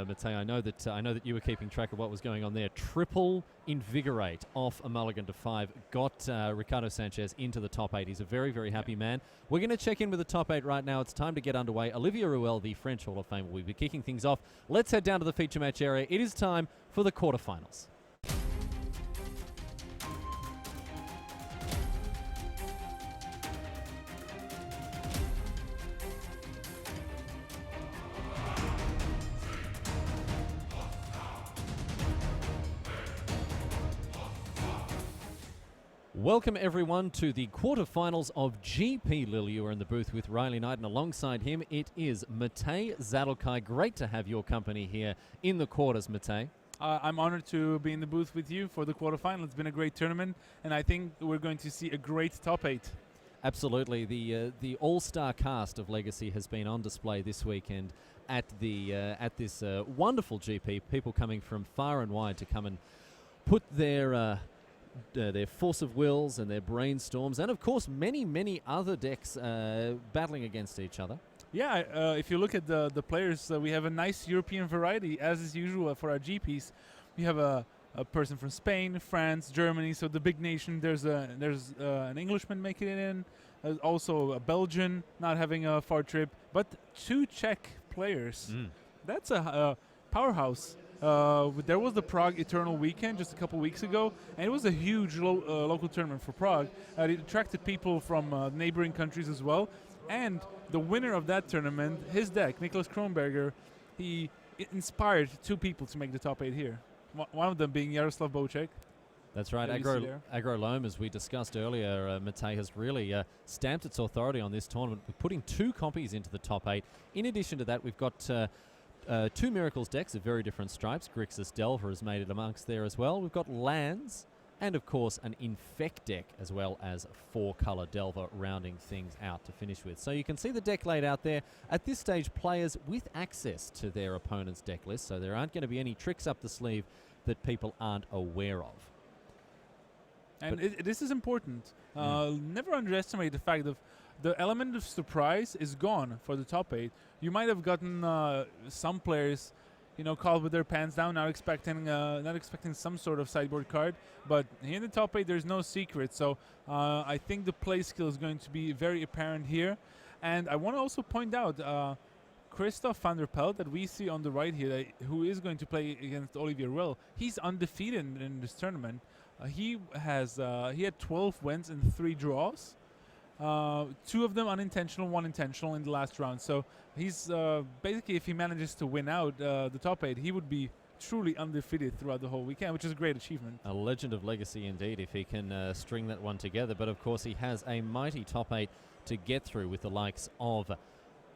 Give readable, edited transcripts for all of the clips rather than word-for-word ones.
Matej. I know that you were keeping track of what was going on there. Triple invigorate off a mulligan to 5 got Ricardo Sanchez into the top 8. He's a very, very happy man. We're going to check in with the top 8 right now. It's time to get underway. Olivier Ruel, the French Hall of Famer, will be kicking things off. Let's head down to the feature match area. It is time for the quarterfinals. Welcome everyone to the quarterfinals of GP Lille. You are in the booth with Riley Knight, and alongside him it is Matej Zadelkai. Great to have your company here in the quarters, Matej. I'm honored to be in the booth with you for the quarterfinal. It's been a great tournament, and I think we're going to see a great top 8. Absolutely. The all-star cast of Legacy has been on display this weekend at this wonderful GP. People coming from far and wide to come and put their force of wills and their brainstorms, and of course many other decks battling against each other. Yeah, if you look at the players, we have a nice European variety, as is usual for our GPs. We have a person from Spain, France, Germany, so the big nation. There's an Englishman making it in, also a Belgian not having a far trip, but 2 Czech players. That's a powerhouse. There was the Prague Eternal Weekend just a couple weeks ago, and it was a huge local tournament for Prague. It attracted people from neighboring countries as well. And the winner of that tournament, his deck, Niklas Kronberger, he inspired 2 people to make the top 8 here. One of them being Jaroslav Bocek. That's right. Agro Loam, as we discussed earlier, Matej has really stamped its authority on this tournament, putting 2 copies into the top 8. In addition to that, we've got 2 Miracles decks of very different stripes. Grixis Delver has made it amongst there as well. We've got lands and, of course, an Infect deck as well as 4-color Delver rounding things out to finish with. So you can see the deck laid out there. At this stage, players with access to their opponent's deck list, so there aren't going to be any tricks up the sleeve that people aren't aware of. And this is important. Never underestimate the fact that the element of surprise is gone for the top 8. You might have gotten some players, caught with their pants down, not expecting some sort of sideboard card. But here in the top 8, there's no secret. So I think the play skill is going to be very apparent here. And I want to also point out Thomas Van der Paelt that we see on the right here, who is going to play against Olivier Ruel. He's undefeated in this tournament. He had 12 wins and 3 draws. 2 of them unintentional, 1 intentional in the last round. So he's basically, if he manages to win out the top 8, he would be truly undefeated throughout the whole weekend, which is a great achievement. A legend of Legacy indeed, if he can string that one together. But of course, he has a mighty top 8 to get through with the likes of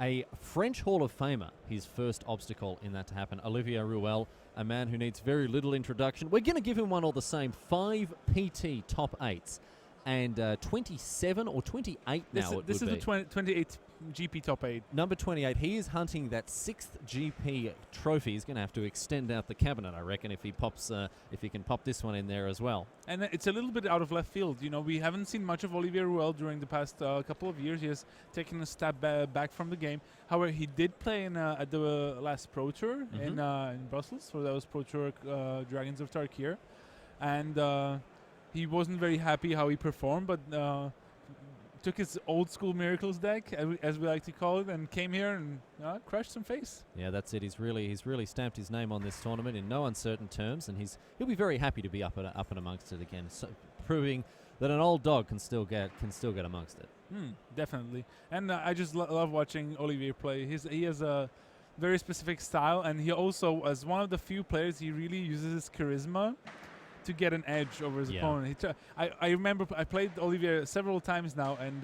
a French Hall of Famer, his first obstacle in that to happen. Olivier Ruel, a man who needs very little introduction. We're going to give him one all the same. 5 PT top 8s. And 27 or 28 now This is the 28th GP top 8. Number 28. He is hunting that 6th GP trophy. He's going to have to extend out the cabinet, I reckon, if he can pop this one in there as well. And it's a little bit out of left field. We haven't seen much of Olivier Ruel during the past couple of years. He has taken a step back from the game. However, he did play at the last Pro Tour in Brussels. So that was Pro Tour Dragons of Tarkir. And he wasn't very happy how he performed, but took his old school Miracles deck, as we like to call it, and came here and crushed some face. Yeah, that's it. He's really stamped his name on this tournament in no uncertain terms, and he'll be very happy to be up and amongst it again, so proving that an old dog can still get amongst it. Definitely, and I just love watching Olivier play. He has a very specific style, and he also, as one of the few players, he really uses his charisma to get an edge over his opponent. I remember I played Olivier several times now, and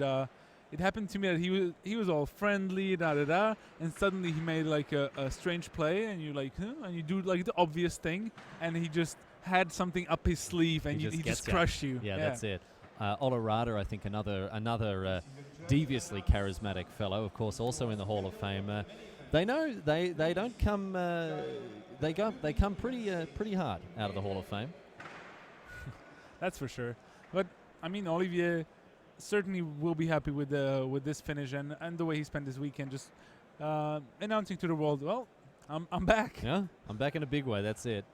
it happened to me that he was all friendly, and suddenly he made like a strange play, and you're like, huh? And you do like the obvious thing, and he just had something up his sleeve, and he just crushed you. Yeah, that's it. Olarada, I think, another deviously charismatic fellow, of course, also in the Hall of Fame. They know they don't come. They come pretty hard out of the Hall of Fame. That's for sure. But I mean, Olivier certainly will be happy with this finish and the way he spent this weekend, just announcing to the world, well, I'm back. Yeah, I'm back in a big way. That's it.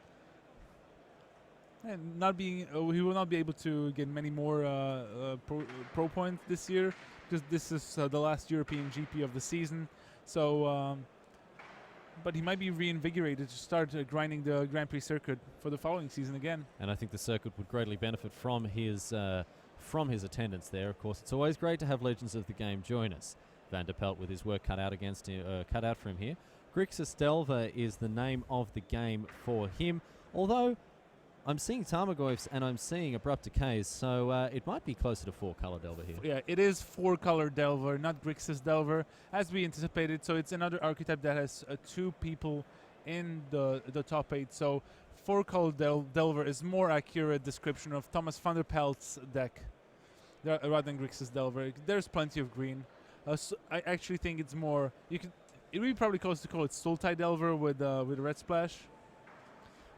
And not being, he will not be able to get many more pro points this year because this is the last European GP of the season. So, but he might be reinvigorated to start grinding the Grand Prix circuit for the following season again. And I think the circuit would greatly benefit from his attendance there. Of course, it's always great to have legends of the game join us. Van der Paelt with his work cut out for him here. Grixis Delver is the name of the game for him. Although I'm seeing Tarmogoyfs and I'm seeing Abrupt Decays, so it might be closer to 4-color Delver here. Yeah, it is 4-color Delver, not Grixis Delver, as we anticipated. So it's another archetype that has 2 people in the top 8. So 4-color Delver is more accurate description of Thomas Van der Paelt's deck rather than Grixis Delver. There's plenty of green. So I actually think it's more. It would be probably close to call it Sultai Delver with a red splash.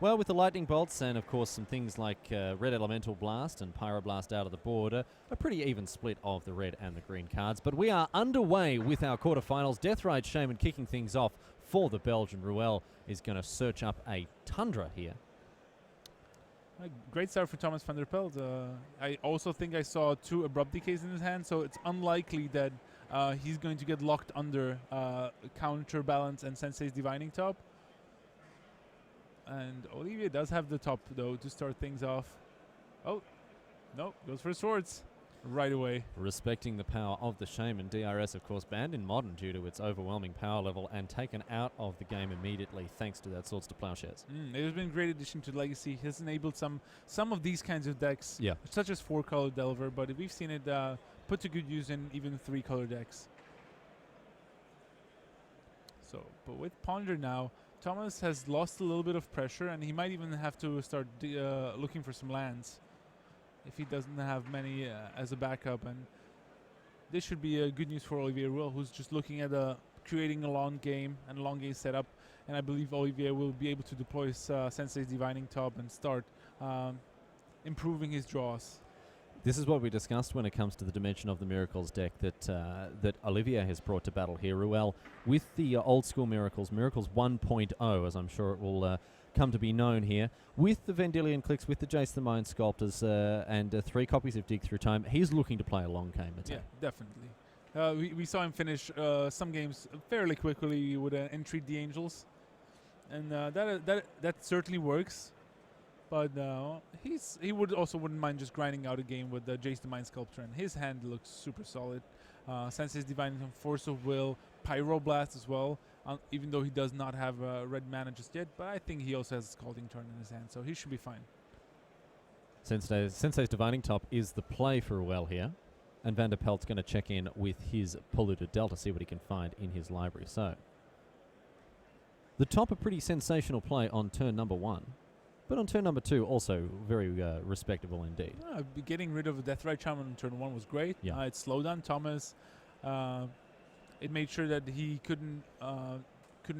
Well, with the Lightning Bolts and, of course, some things like Red Elemental Blast and Pyroblast out of the board, a pretty even split of the red and the green cards. But we are underway with our quarterfinals. Deathrite Shaman kicking things off for the Belgian. Ruel is going to search up a Tundra here. A great start for Thomas Van der Paelt. I also think I saw 2 Abrupt Decays in his hand, so it's unlikely that he's going to get locked under Counterbalance and Sensei's Divining Top. And Olivier does have the top, though, to start things off. Oh, no, goes for swords right away. Respecting the power of the Shaman. DRS, of course, banned in Modern due to its overwhelming power level and taken out of the game immediately thanks to that Swords to Plowshares. It has been a great addition to Legacy. He has enabled some of these kinds of decks, yeah, such as 4-color Delver, but we've seen it put to good use in even 3-color decks. So, but with Ponder now, Thomas has lost a little bit of pressure, and he might even have to start looking for some lands if he doesn't have many as a backup. And this should be good news for Olivier Ruel, who's just looking at creating a long game and a long game setup. And I believe Olivier will be able to deploy Sensei's Divining Top and start improving his draws. This is what we discussed when it comes to the Dimension of the Miracles deck that Olivier has brought to battle here. Ruel, with the old school Miracles 1.0, as I'm sure it will come to be known here, with the Vendilion Clicks, with the Jace the Mind Sculptors, and 3 copies of Dig Through Time, he's looking to play a long game attack. Yeah, definitely. We saw him finish some games fairly quickly with Entreat the Angels, and that certainly works. But he wouldn't mind just grinding out a game with Jace the Mind Sculptor, and his hand looks super solid. Sensei's Divining Force of Will, Pyroblast as well, even though he does not have red mana just yet. But I think he also has a Scalding Turn in his hand, so he should be fine. Sensei's Divining Top is the play for Ruel here, and Van der Paelt's going to check in with his Polluted Delta, see what he can find in his library. So, the top a pretty sensational play on turn number 1. But on turn number 2, also very respectable indeed. Getting rid of a Deathrite Shaman on turn 1 was great. Yeah. It slowed down Thomas. It made sure that he couldn't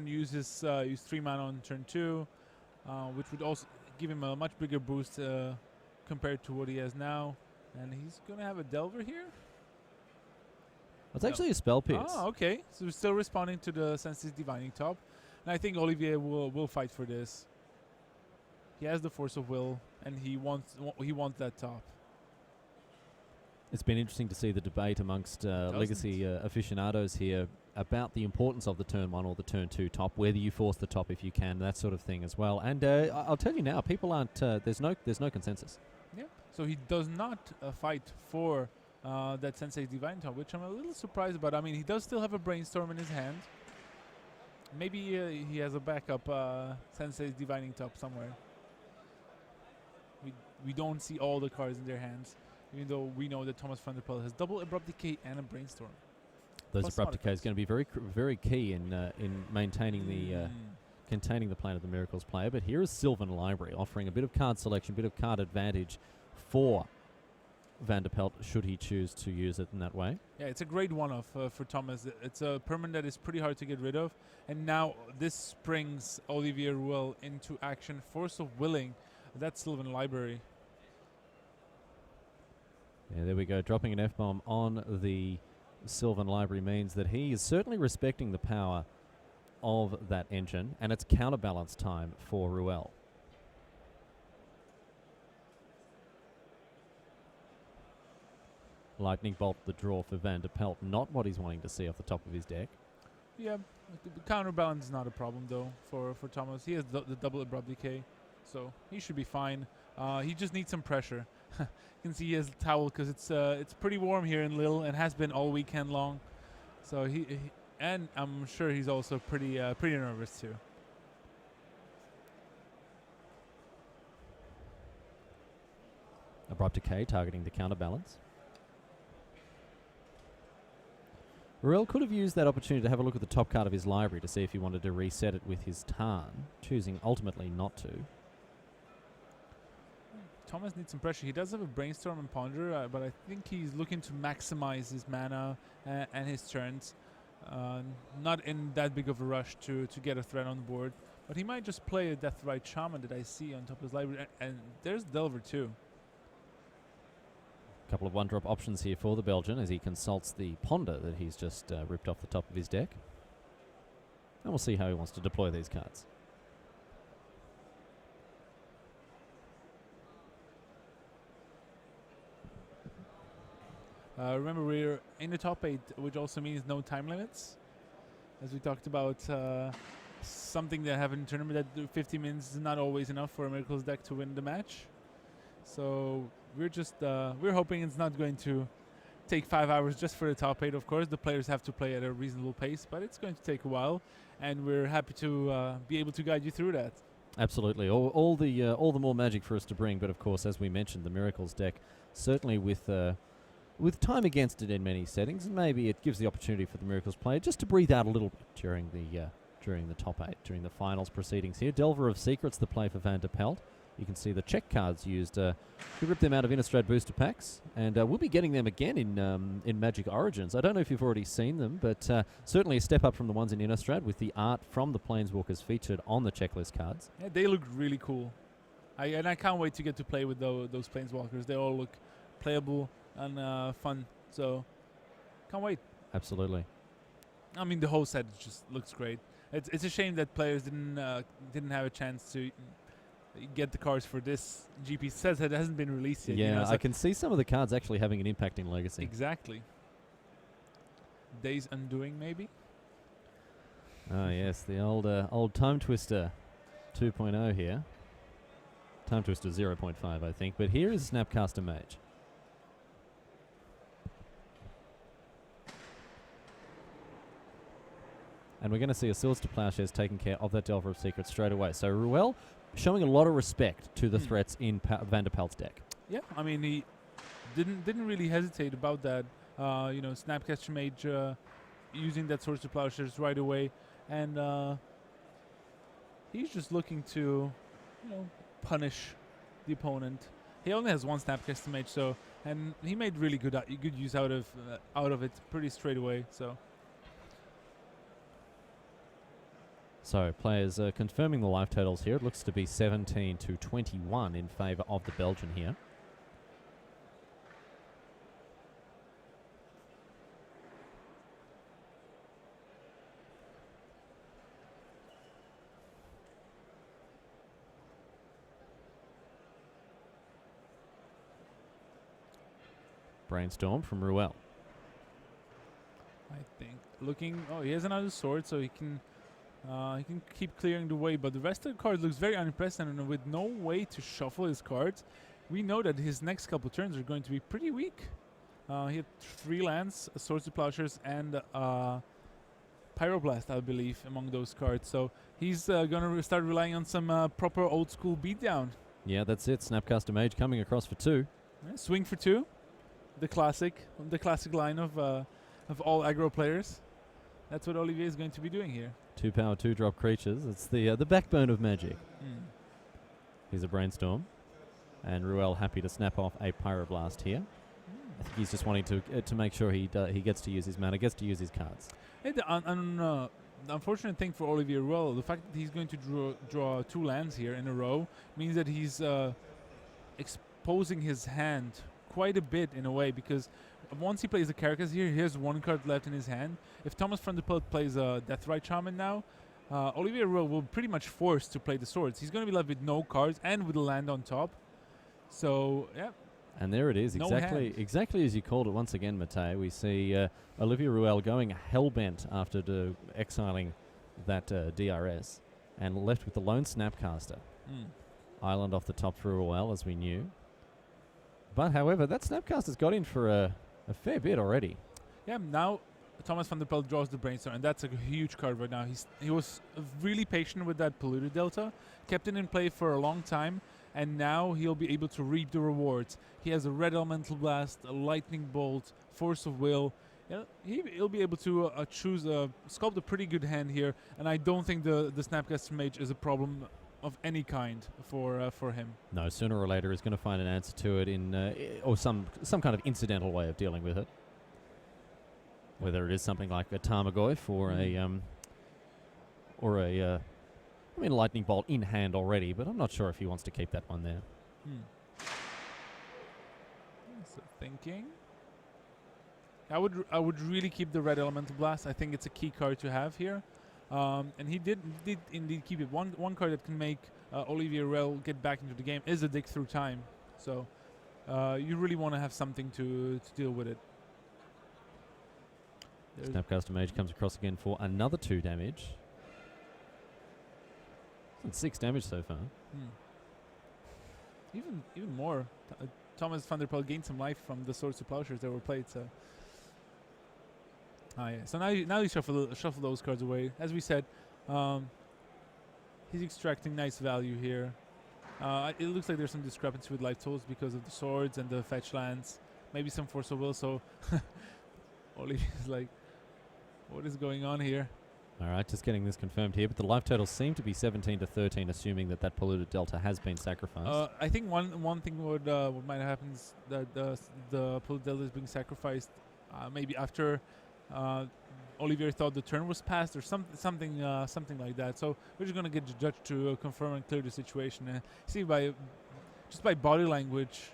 use his 3 mana on turn 2, which would also give him a much bigger boost compared to what he has now. And he's going to have a Delver here. It's actually a Spell Pierce. Oh, okay. So we're still responding to the Sensei's Divining Top. And I think Olivier will fight for this. He has the Force of Will, and he wants that top. It's been interesting to see the debate amongst Legacy aficionados here about the importance of the turn 1 or the turn 2 top, whether you force the top if you can, that sort of thing as well. And I'll tell you now, people aren't. There's no consensus. Yeah. So he does not fight for that Sensei's Divine Top, which I'm a little surprised about. I mean, he does still have a Brainstorm in his hand. Maybe he has a backup Sensei's Divining Top somewhere. We don't see all the cards in their hands, even though we know that Thomas Van der Paelt has double Abrupt Decay and a Brainstorm. Those Abrupt Decay is going to be very key in maintaining containing the plane of the Miracles player. But here is Sylvan Library offering a bit of card selection, a bit of card advantage for Van der Paelt should he choose to use it in that way. Yeah, it's a great one-off for Thomas. It's a permanent that is pretty hard to get rid of, and now this brings Olivier Ruel into action. Force of Willing, that's Sylvan Library. Yeah, there we go. Dropping an F-bomb on the Sylvan Library means that he is certainly respecting the power of that engine, and it's counterbalance time for Ruel. Lightning bolt the draw for Van der Paelt, not what he's wanting to see off the top of his deck. Yeah, the counterbalance is not a problem though for Thomas. He has the double abrupt decay, so he should be fine. He just needs some pressure. You can see he has a towel because it's pretty warm here in Lille and has been all weekend long. So he and I'm sure he's also pretty nervous too. Abrupt decay targeting the counterbalance. Ruel could have used that opportunity to have a look at the top card of his library to see if he wanted to reset it with his Tarn, choosing ultimately not to. Thomas needs some pressure. He does have a Brainstorm and Ponder, but I think he's looking to maximize his mana and his turns. Not in that big of a rush to get a threat on the board, but he might just play a Deathrite Shaman that I see on top of his library, and there's Delver too. Couple of one-drop options here for the Belgian as he consults the Ponder that he's just ripped off the top of his deck. And we'll see how he wants to deploy these cards. Remember, we're in the top 8, which also means no time limits. As we talked about, something that happened in tournament that 50 minutes is not always enough for a Miracles deck to win the match. So we're hoping it's not going to take 5 hours just for the top 8. Of course, the players have to play at a reasonable pace, but it's going to take a while, and we're happy to be able to guide you through that. Absolutely, all the more magic for us to bring. But of course, as we mentioned, the Miracles deck certainly with time against it in many settings, and maybe it gives the opportunity for the Miracles player just to breathe out a little bit during the top 8, during the finals proceedings here. Delver of Secrets, the play for Van der Paelt. You can see the check cards used. We ripped them out of Innistrad booster packs, and we'll be getting them again in Magic Origins. I don't know if you've already seen them, but certainly a step up from the ones in Innistrad with the art from the Planeswalkers featured on the checklist cards. Yeah, they look really cool. I can't wait to get to play with those Planeswalkers. They all look playable and fun, so can't wait. Absolutely. I mean, the whole set just looks great. It's a shame that players didn't have a chance to get the cards for this GP. Says that it hasn't been released yet. Yeah, you know, so I can see some of the cards actually having an impact in Legacy. Exactly. Days Undoing, maybe. Oh yes, the old Time Twister 2.0 here. Time Twister 0.5, I think. But here is Snapcaster Mage. And we're going to see a Swords to Plowshares taking care of that Delver of Secrets straight away. So Ruel showing a lot of respect to the threats in Van der Paelt's deck. Yeah, I mean, he didn't really hesitate about that. Snapcaster Mage using that Swords to Plowshares right away, and he's just looking to, punish the opponent. He only has one Snapcaster Mage, and he made really good use out of it pretty straight away. So players confirming the life totals here. It looks to be 17 to 21 in favour of the Belgian here. Brainstorm from Ruel. I think he has another sword, so he can keep clearing the way, but the rest of the card looks very unimpressive, and with no way to shuffle his cards, we know that his next couple turns are going to be pretty weak. He had 3 lands, a Swords to Plowshares, and Pyroblast, I believe, among those cards. So he's going to start relying on some proper old school beatdown. Yeah, that's it. Snapcaster Mage coming across for 2. Yeah, swing for 2, the classic line of all aggro players. That's what Olivier is going to be doing here. 2 power, 2 drop creatures. It's the backbone of Magic. Here's a Brainstorm, and Ruel happy to snap off a Pyroblast here. I think he's just wanting to make sure he gets to use his mana, gets to use his cards. Hey, the unfortunate thing for Olivier Ruel, the fact that he's going to draw 2 lands here in a row means that he's exposing his hand quite a bit in a way, because once he plays the Carcass here, he has 1 card left in his hand. If Thomas Van der Paelt plays a Deathrite Shaman now, Olivier Ruel will pretty much forced to play the swords. He's going to be left with no cards and with a land on top. So, yeah. And there it is, No exactly as you called it once again, Matej. We see Olivier Ruel going hell-bent after exiling that DRS and left with the lone Snapcaster. Island off the top for Ruel, as we knew. But, however, that Snapcaster's got in for a fair bit already. Yeah, now Thomas Van der Paelt draws the Brainstorm, and that's a huge card right now. He was really patient with that Polluted Delta, kept it in play for a long time, and now he'll be able to reap the rewards. He has a Red Elemental Blast, a Lightning Bolt, Force of Will. Yeah, he'll be able to sculpt a pretty good hand here, and I don't think the Snapcaster Mage is a problem of any kind for him. No, sooner or later he's going to find an answer to it in or some kind of incidental way of dealing with it. Whether it is something like a Tarmogoyf or a Lightning Bolt in hand already, but I'm not sure if he wants to keep that one there. So thinking, I would really keep the Red Elemental Blast. I think it's a key card to have here, and he did indeed keep it. One card that can make Olivier Ruel get back into the game is a Dig Through Time. So you really want to have something to deal with it. Snapcaster Mage comes across again for another 2 damage. It's 6 damage so far. Even more. Thomas Van der Paelt gained some life from the Swords to Plowshares that were played. So, so now you shuffle those cards away. As we said, he's extracting nice value here. It looks like there's some discrepancy with life totals because of the swords and the fetch lands. Maybe some Force of Will. So Olivier's like, what is going on here? All right, just getting this confirmed here, but the life totals seem to be 17 to 13, assuming that Polluted Delta has been sacrificed. I think one thing what might happen is that the Polluted Delta is being sacrificed maybe after Olivier thought the turn was passed or something like that. So we're just gonna get the judge to confirm and clear the situation. See just by body language,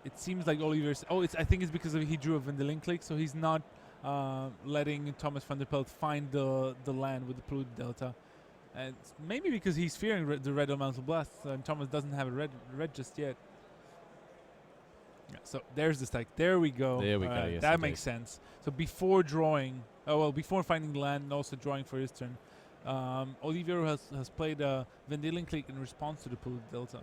it seems like Olivier's. I think it's because he drew a Vendilion Clique, so he's not letting Thomas Van der Paelt find the land with the Polluted Delta. And maybe because he's fearing the Red Elemental Blast, and Thomas doesn't have a red just yet. Yeah, so there's the stack. There we go. There we go. Yes, that makes sense. So before drawing, before finding land and also drawing for his turn, Olivier has played a Vendilion Clique in response to the Polluted Delta.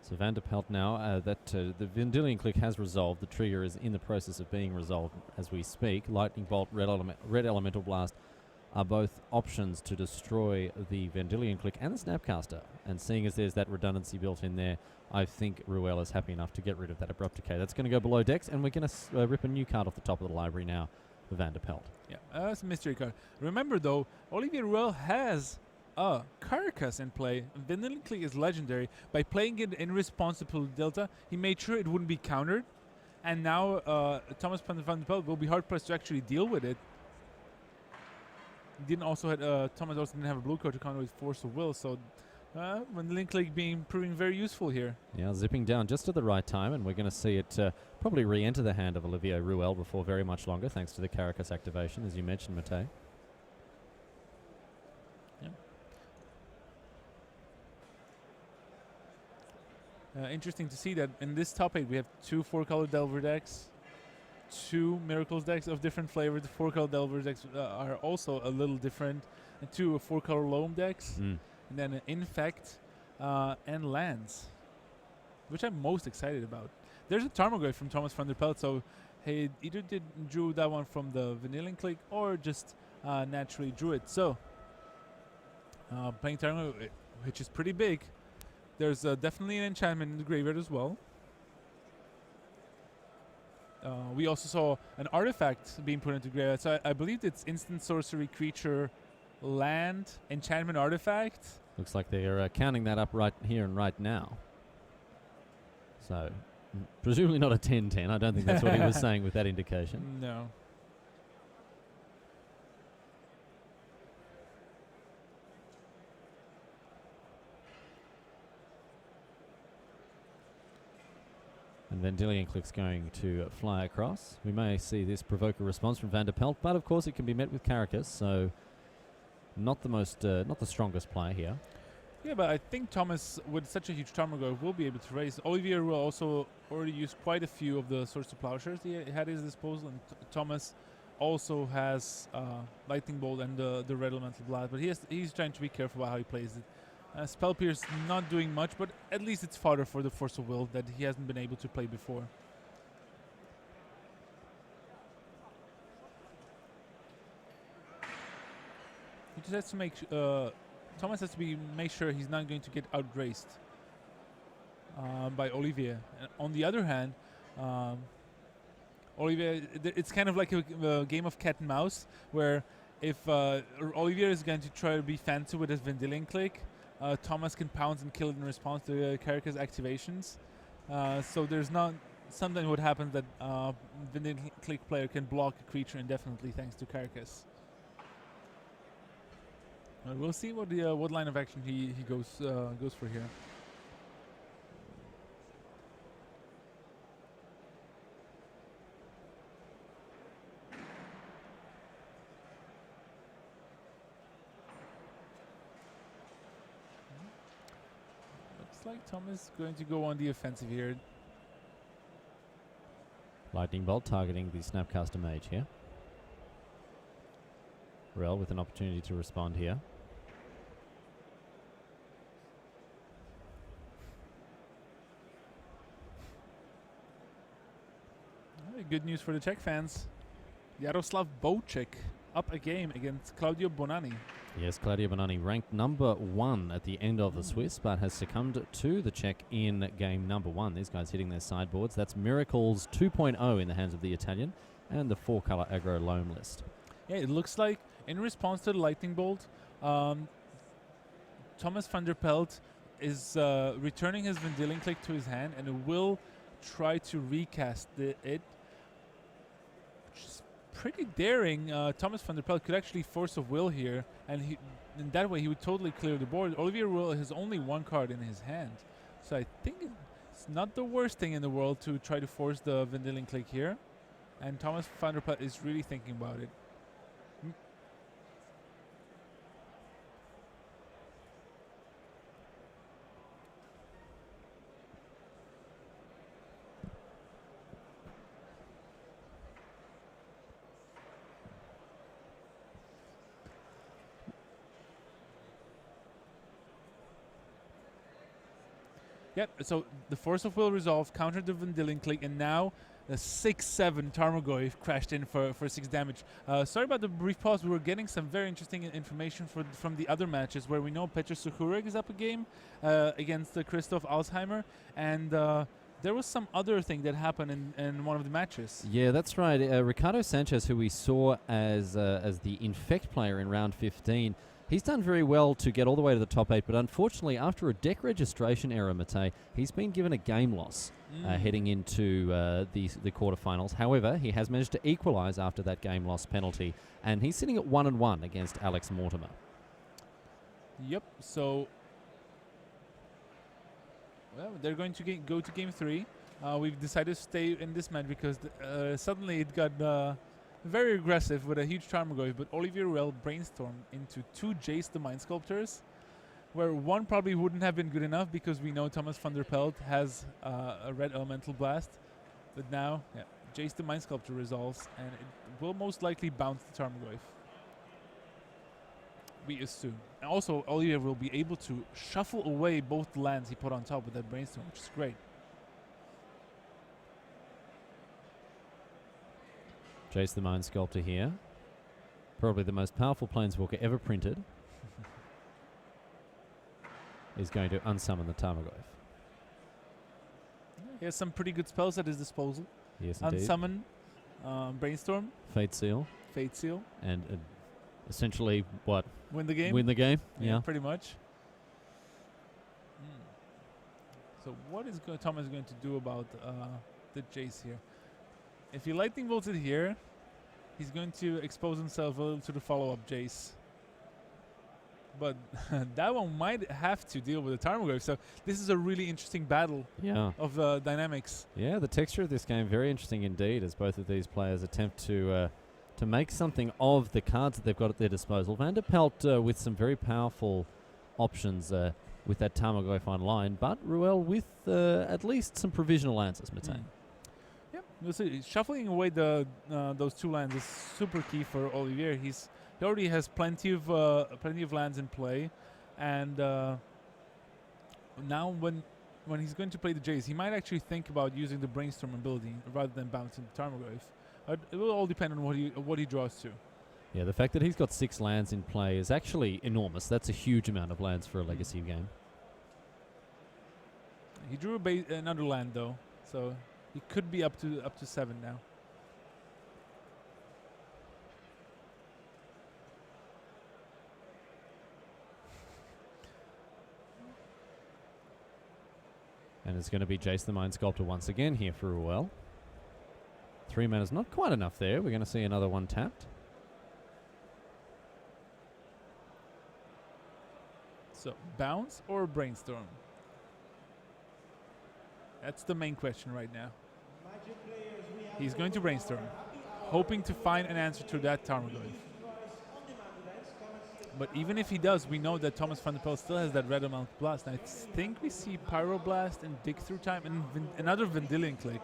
So Van der Paelt now, the Vendilion Clique has resolved. The trigger is in the process of being resolved as we speak. Lightning Bolt, Red Elemental Blast are both options to destroy the Vendilion Clique and the Snapcaster. And seeing as there's that redundancy built in there, I think Ruel is happy enough to get rid of that Abrupt Decay. That's going to go below decks, and we're going to rip a new card off the top of the library now for Van der Paelt. Yeah, that's a mystery card. Remember, though, Olivier Ruel has Caracas in play. Vendilion Clique is legendary. By playing it in response to Polluted Delta, he made sure it wouldn't be countered. And now Thomas Van der Paelt will be hard-pressed to actually deal with it. Thomas also didn't have a blue card to counter with Force of Will, so Vendilion Clique proving very useful here. Yeah, zipping down just at the right time, and we're going to see it probably re-enter the hand of Olivier Ruel before very much longer, thanks to the Caracas activation, as you mentioned, Matej. Interesting to see that in this top 8 we have 2 4-color Delver decks, 2 Miracles decks of different flavors. The 4-color Delver decks are also a little different, and 2 4-color Loam decks, and then an Infect and lands, which I'm most excited about. There's a Tarmogoyf from Thomas Van der Paelt, so he either drew that one from the Vendilion Clique or just naturally drew it. So playing Tarmogoyf, which is pretty big. There's definitely an enchantment in the graveyard as well. We also saw an artifact being put into graveyard. So I believe it's instant sorcery, creature, land, enchantment, artifact. Looks like they're counting that up right here and right now. So presumably not a 10-10. I don't think that's what he was saying with that indication. No. And Vendilion Clique's going to fly across. We may see this provoke a response from Van der Paelt, but of course it can be met with Caracas, so not the strongest player here. Yeah, but I think Thomas, with such a huge Tarmogoyf, will be able to raise. Olivier will also already use quite a few of the sorts of plowshares he had at his disposal, and Thomas also has Lightning Bolt and the Red Elemental Blast, but he's trying to be careful about how he plays it. Spell Pierce not doing much, but at least it's fodder for the Force of Will that he hasn't been able to play before. He just has to make Thomas has to make sure he's not going to get outraced by Olivier. And on the other hand, Olivier, it's kind of like a game of cat and mouse, where if Olivier is going to try to be fancy with his Vendilion Click, Thomas can pounce and kill it in response to Karika's activations. So there's not sometimes what happens that Vendilion Click player can block a creature indefinitely thanks to Karikas. We'll see what line of action he goes for here. Looks like Thomas is going to go on the offensive here. Lightning Bolt targeting the Snapcaster Mage here. Ruel with an opportunity to respond here. Good news for the Czech fans. Jaroslav Bouček up a game against Claudio Bonanni. Yes, Claudio Bonanni ranked number 1 at the end of the Swiss, but has succumbed to the Czech in game number 1. These guys hitting their sideboards. That's Miracles 2.0 in the hands of the Italian and the 4-color aggro loam list. Yeah, it looks like in response to the Lightning Bolt, Thomas Van der Paelt is returning his Vendilion Click to his hand and will try to recast it, which is pretty daring. Thomas Van der Paelt could actually Force of Will here, and in that way he would totally clear the board. Olivier Ruel has only 1 card in his hand, so I think it's not the worst thing in the world to try to force the Vendilion Click here, and Thomas Van der Paelt is really thinking about it. Yep, so the Force of Will resolve, countered the Vendilion Click, and now the 6/7 Tarmogoyf crashed in for 6 damage. Sorry about the brief pause. We were getting some very interesting information from the other matches, where we know Petr Suchurek is up a game against Christoph Alzheimer, and there was some other thing that happened in one of the matches. Yeah, that's right. Ricardo Sanchez, who we saw as the Infect player in round 15, he's done very well to get all the way to the top 8, but unfortunately, after a deck registration error, Matej, he's been given a game loss heading into the quarterfinals. However, he has managed to equalize after that game loss penalty, and he's sitting at 1-1 against Alex Mortimer. Yep, so well, they're going to go to game 3. We've decided to stay in this match because suddenly it got very aggressive with a huge Tarmogoyf, but Olivier Ruel brainstormed into 2 Jace the Mind Sculptors, where one probably wouldn't have been good enough because we know Thomas Van der Paelt has a Red Elemental Blast. But now, yeah, Jace the Mind Sculptor resolves, and it will most likely bounce the Tarmogoyf, we assume. And also, Olivier will be able to shuffle away both the lands he put on top with that brainstorm, which is great. Jace the Mind Sculptor here. Probably the most powerful Planeswalker ever printed. Is going to unsummon the Tarmogoyf. He has some pretty good spells at his disposal. Yes, indeed. Unsummon, Brainstorm, Fate Seal. Fate Seal. And essentially, what? Win the game? Win the game, yeah. Pretty much. So what is Thomas going to do about the Jace here? If he Lightning Bolts it here, he's going to expose himself a little to the follow-up Jace. But that one might have to deal with the Tarmogoyf. So this is a really interesting battle of dynamics. Yeah, the texture of this game, very interesting indeed, as both of these players attempt to to make something of the cards that they've got at their disposal. Van der Paelt with some very powerful options with that Tarmogoyf online, but Ruel with at least some provisional answers, Matej. Yep, we'll see. Shuffling away those 2 lands is super key for Olivier. He already has plenty of lands in play, and now when he's going to play the Jace, he might actually think about using the Brainstorm ability rather than bouncing the Tarmogoyf. It will all depend on what he draws to. Yeah, the fact that he's got 6 lands in play is actually enormous. That's a huge amount of lands for a legacy game. He drew another land though, so he could be up to 7 now. And it's going to be Jace the Mind Sculptor once again here for Ruel. 3 mana's not quite enough there. We're going to see another one tapped. So, bounce or Brainstorm? That's the main question right now. He's going to Brainstorm, hoping to find an answer to that Tarmogoyf. But even if he does, we know that Thomas Van der Paelt still has that Red Elemental Blast. And I think we see Pyroblast and Dig Through Time and another Vendilion Click.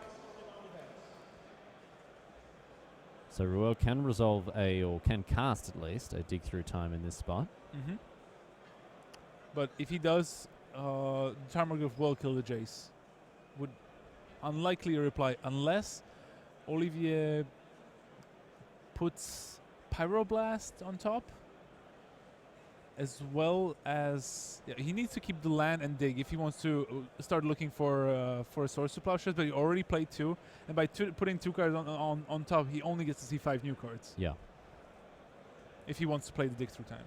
So Ruel can resolve or can cast at least a Dig Through Time in this spot. But if he does, Tarmogoyf will kill the Jace. Would unlikely reply unless Olivier puts Pyroblast on top, as well as he needs to keep the land and dig if he wants to start looking for a source to Plowshares. But he already played 2, and by putting 2 cards on top, he only gets to see 5 new cards. Yeah. If he wants to play the Dig Through Time.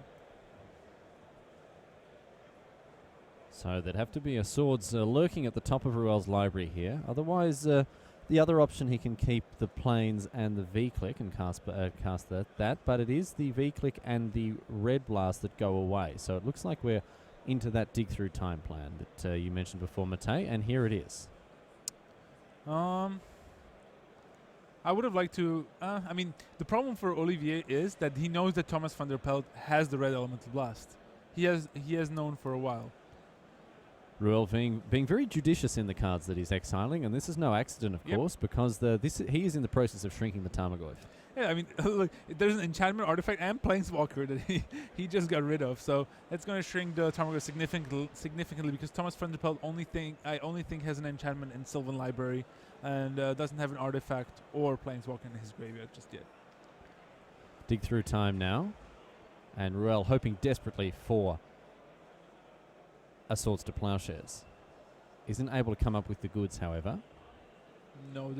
So there'd have to be a Swords lurking at the top of Ruel's library here. Otherwise, the other option, he can keep the Plains and the V-Click and cast that. But it is the V-Click and the Red Blast that go away. So it looks like we're into that Dig Through Time plan that you mentioned before, Matej, and here it is. I would have liked to... I mean, the problem for Olivier is that he knows that Thomas Van der Paelt has the Red Elemental Blast. He has known for a while. Ruel being very judicious in the cards that he's exiling, and this is no accident, of course, because he is in the process of shrinking the Tarmogoyf. Yeah, I mean, look, there's an enchantment artifact and Planeswalker that he just got rid of, so that's going to shrink the Tarmogoyf significantly because Thomas Van der Paelt I only think has an enchantment in Sylvan Library and doesn't have an artifact or Planeswalker in his graveyard just yet. Dig Through Time now, and Ruel hoping desperately for a Swords to Plowshares. Isn't able to come up with the goods, however. No,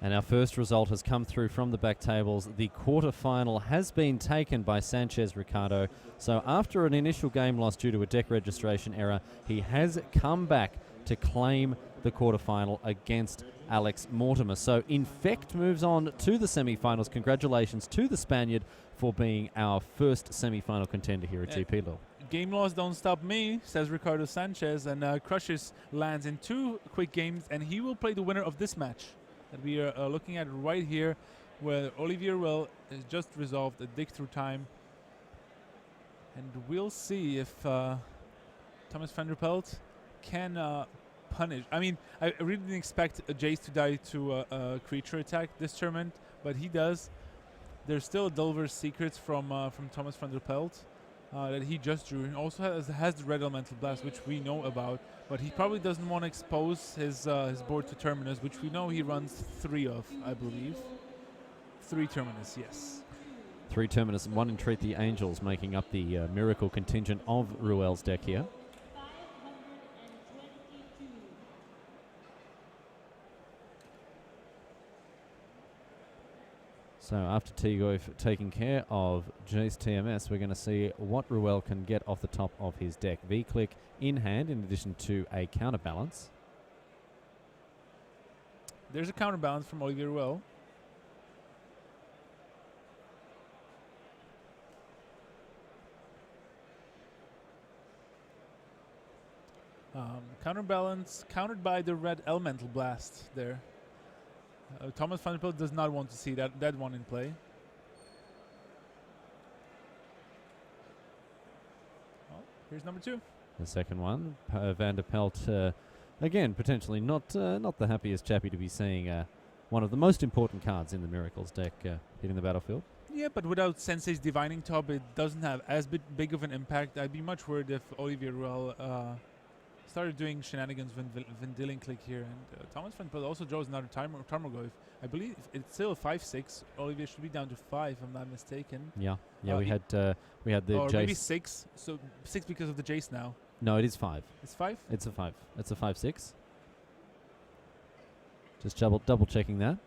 and our first result has come through from the back tables. The quarterfinal has been taken by Sanchez Ricardo. So after an initial game loss due to a deck registration error, he has come back to claim the quarterfinal against Alex Mortimer. So Infect moves on to the semi-finals. Congratulations to the Spaniard for being our first semi-final contender here at GP Lille. Game laws don't stop me, says Ricardo Sanchez, and crushes lands in 2 quick games, and he will play the winner of this match that we are looking at right here, where Olivier Ruel has just resolved a Dig Through Time. And we'll see if Thomas Van der Paelt can punish. I mean, I really didn't expect a Jace to die to a creature attack this tournament, but he does. There's still Delver's Secrets from Thomas Van der Paelt that he just drew. He also has the Red Elemental Blast, which we know about, but he probably doesn't want to expose his board to Terminus, which we know he runs 3 of, I believe. 3 Terminus, yes. 3 Terminus and 1 Entreat the Angels, making up the Miracle contingent of Ruel's deck here. So after Tarmogoyf taking care of Jace TMS, we're going to see what Ruel can get off the top of his deck. V-Click in hand in addition to a counterbalance. There's a counterbalance from Olivier Ruel. Counterbalance, countered by the red elemental blast there. Thomas Van der Paelt does not want to see that one in play. Well, here's number 2. The second one, Van der Paelt, again, potentially not the happiest chappy to be seeing one of the most important cards in the Miracles deck hitting the battlefield. Yeah, but without Sensei's Divining Top, it doesn't have as big of an impact. I'd be much worried if Olivier Ruel started doing shenanigans with Vendilion Click here. And Thomas Van der Paelt also draws another Tarmogoyf. I believe it's still 5-6. Olivier should be down to 5, if I'm not mistaken. Yeah, we had the or Jace. maybe 6. So 6 because of the Jace now. No, it is 5. It's 5? It's a 5. It's a 5-6. Just double checking that.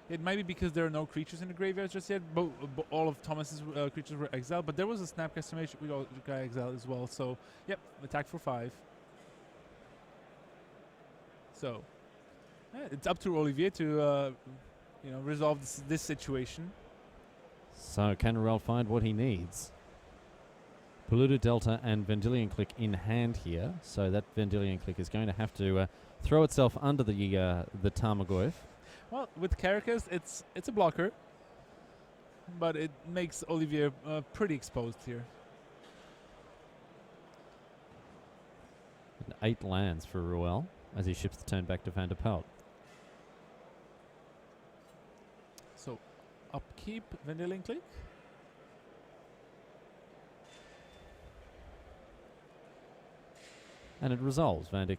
It might be because there are no creatures in the graveyard just yet. All of Thomas's creatures were exiled, but there was a Snapcast animation we all got exiled as well. So, yep, attack for 5. So, it's up to Olivier to, resolve this situation. So, can Ruel find what he needs? Polluted Delta and Vendilion Click in hand here. So that Vendilion Click is going to have to throw itself under the Tarmogoyf. Well, with Caracal, it's a blocker, but it makes Olivier pretty exposed here. And 8 lands for Ruel as he ships the turn back to Van der Paelt. So, upkeep, Vendilion Click. And it resolves. Van der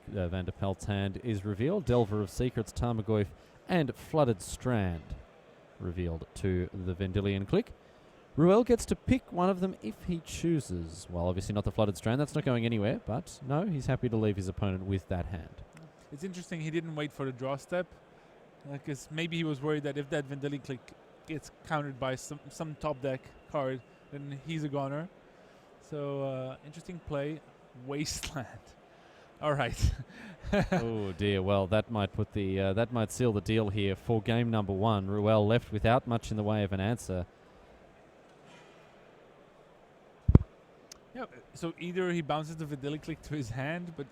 Paelt's hand is revealed. Delver of Secrets, Tarmogoyf, and Flooded Strand revealed to the Vendilion Click. Ruel gets to pick one of them if he chooses. Well, obviously not the Flooded Strand. That's not going anywhere. But no, he's happy to leave his opponent with that hand. It's interesting he didn't wait for the draw step. Because maybe he was worried that if that Vendilion Click gets countered by some top deck card, then he's a goner. So, interesting play. Wasteland. All right. Oh dear. Well, that might put the that might seal the deal here for game number 1. Ruel left without much in the way of an answer. Yeah. So either he bounces the Vendilion Click to his hand, but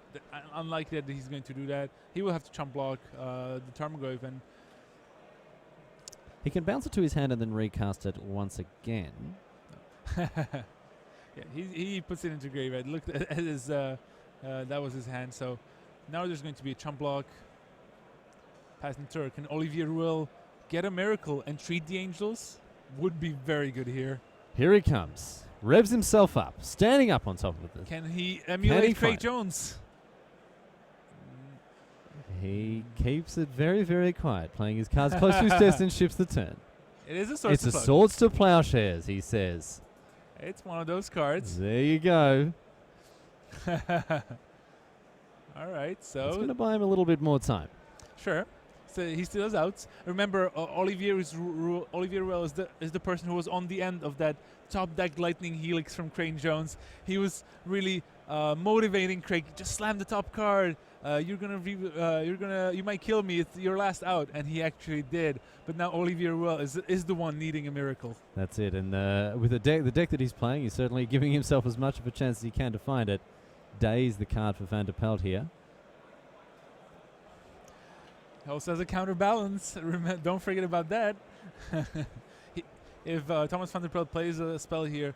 unlikely that he's going to do that. He will have to chump block the Tarmogoyf, and he can bounce it to his hand and then recast it once again. Yeah, he puts it into graveyard. Look at his. That was his hand. So now there's going to be a chump block. Passing turn. Can Olivier Ruel get a miracle and treat the Angels? Would be very good here. Here he comes. Revs himself up. Standing up on top of this. Can he emulate Craig Jones? He keeps it very, very quiet. Playing his cards close to his chest and ships the turn. It is a Swords to Plowshares. It's a Swords to Plowshares, he says. It's one of those cards. There you go. All right, so it's going to buy him a little bit more time. Sure. So he still has outs. Remember, Olivier Ruel is the person who was on the end of that top deck lightning helix from Crane Jones. He was really motivating Craig. Just slam the top card. You might kill me. It's your last out, and he actually did. But now Olivier Ruel is the one needing a miracle. That's it. And with the deck that he's playing, he's certainly giving himself as much of a chance as he can to find it. Daze the card for Van der Paelt here. He also has a counterbalance. Don't forget about that. If Thomas Van der Paelt plays a spell here,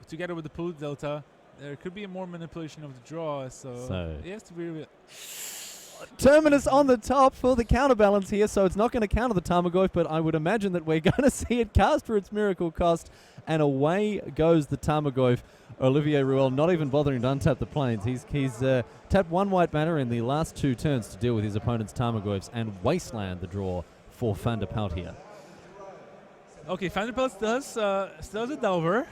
together with the Polluted Delta, there could be a more manipulation of the draw. So he has to be Terminus on the top for the counterbalance here, so it's not going to counter the Tarmogoyf, but I would imagine that we're going to see it cast for its miracle cost, and away goes the Tarmogoyf. Olivier Ruel not even bothering to untap the plains. He's tapped 1 white mana in the last 2 turns to deal with his opponent's Tarmogoyfs and wasteland the draw for Van der Paelt here. Okay, Van der Paelt still has a Delver,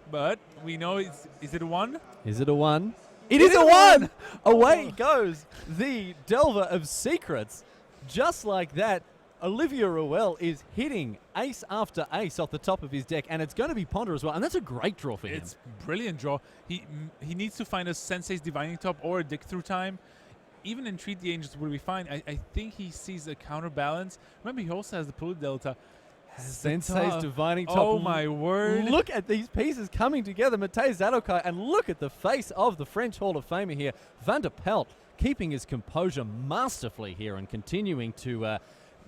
but we know is it a 1? Is it a 1? It is a 1! Away goes the Delver of Secrets. Just like that, Olivier Ruel is hitting ace after ace off the top of his deck, and it's going to be Ponder as well, and that's a great draw for him. It's brilliant draw. He needs to find a Sensei's Divining Top or a Dig Through Time. Even Entreat the Angels will be fine. I think he sees a counterbalance. Remember, he also has the Polluted Delta. Sensei's divining top. Oh my word. Look at these pieces coming together. Matej Zadokai, and look at the face of the French Hall of Famer here. Van der Paelt keeping his composure masterfully here and continuing to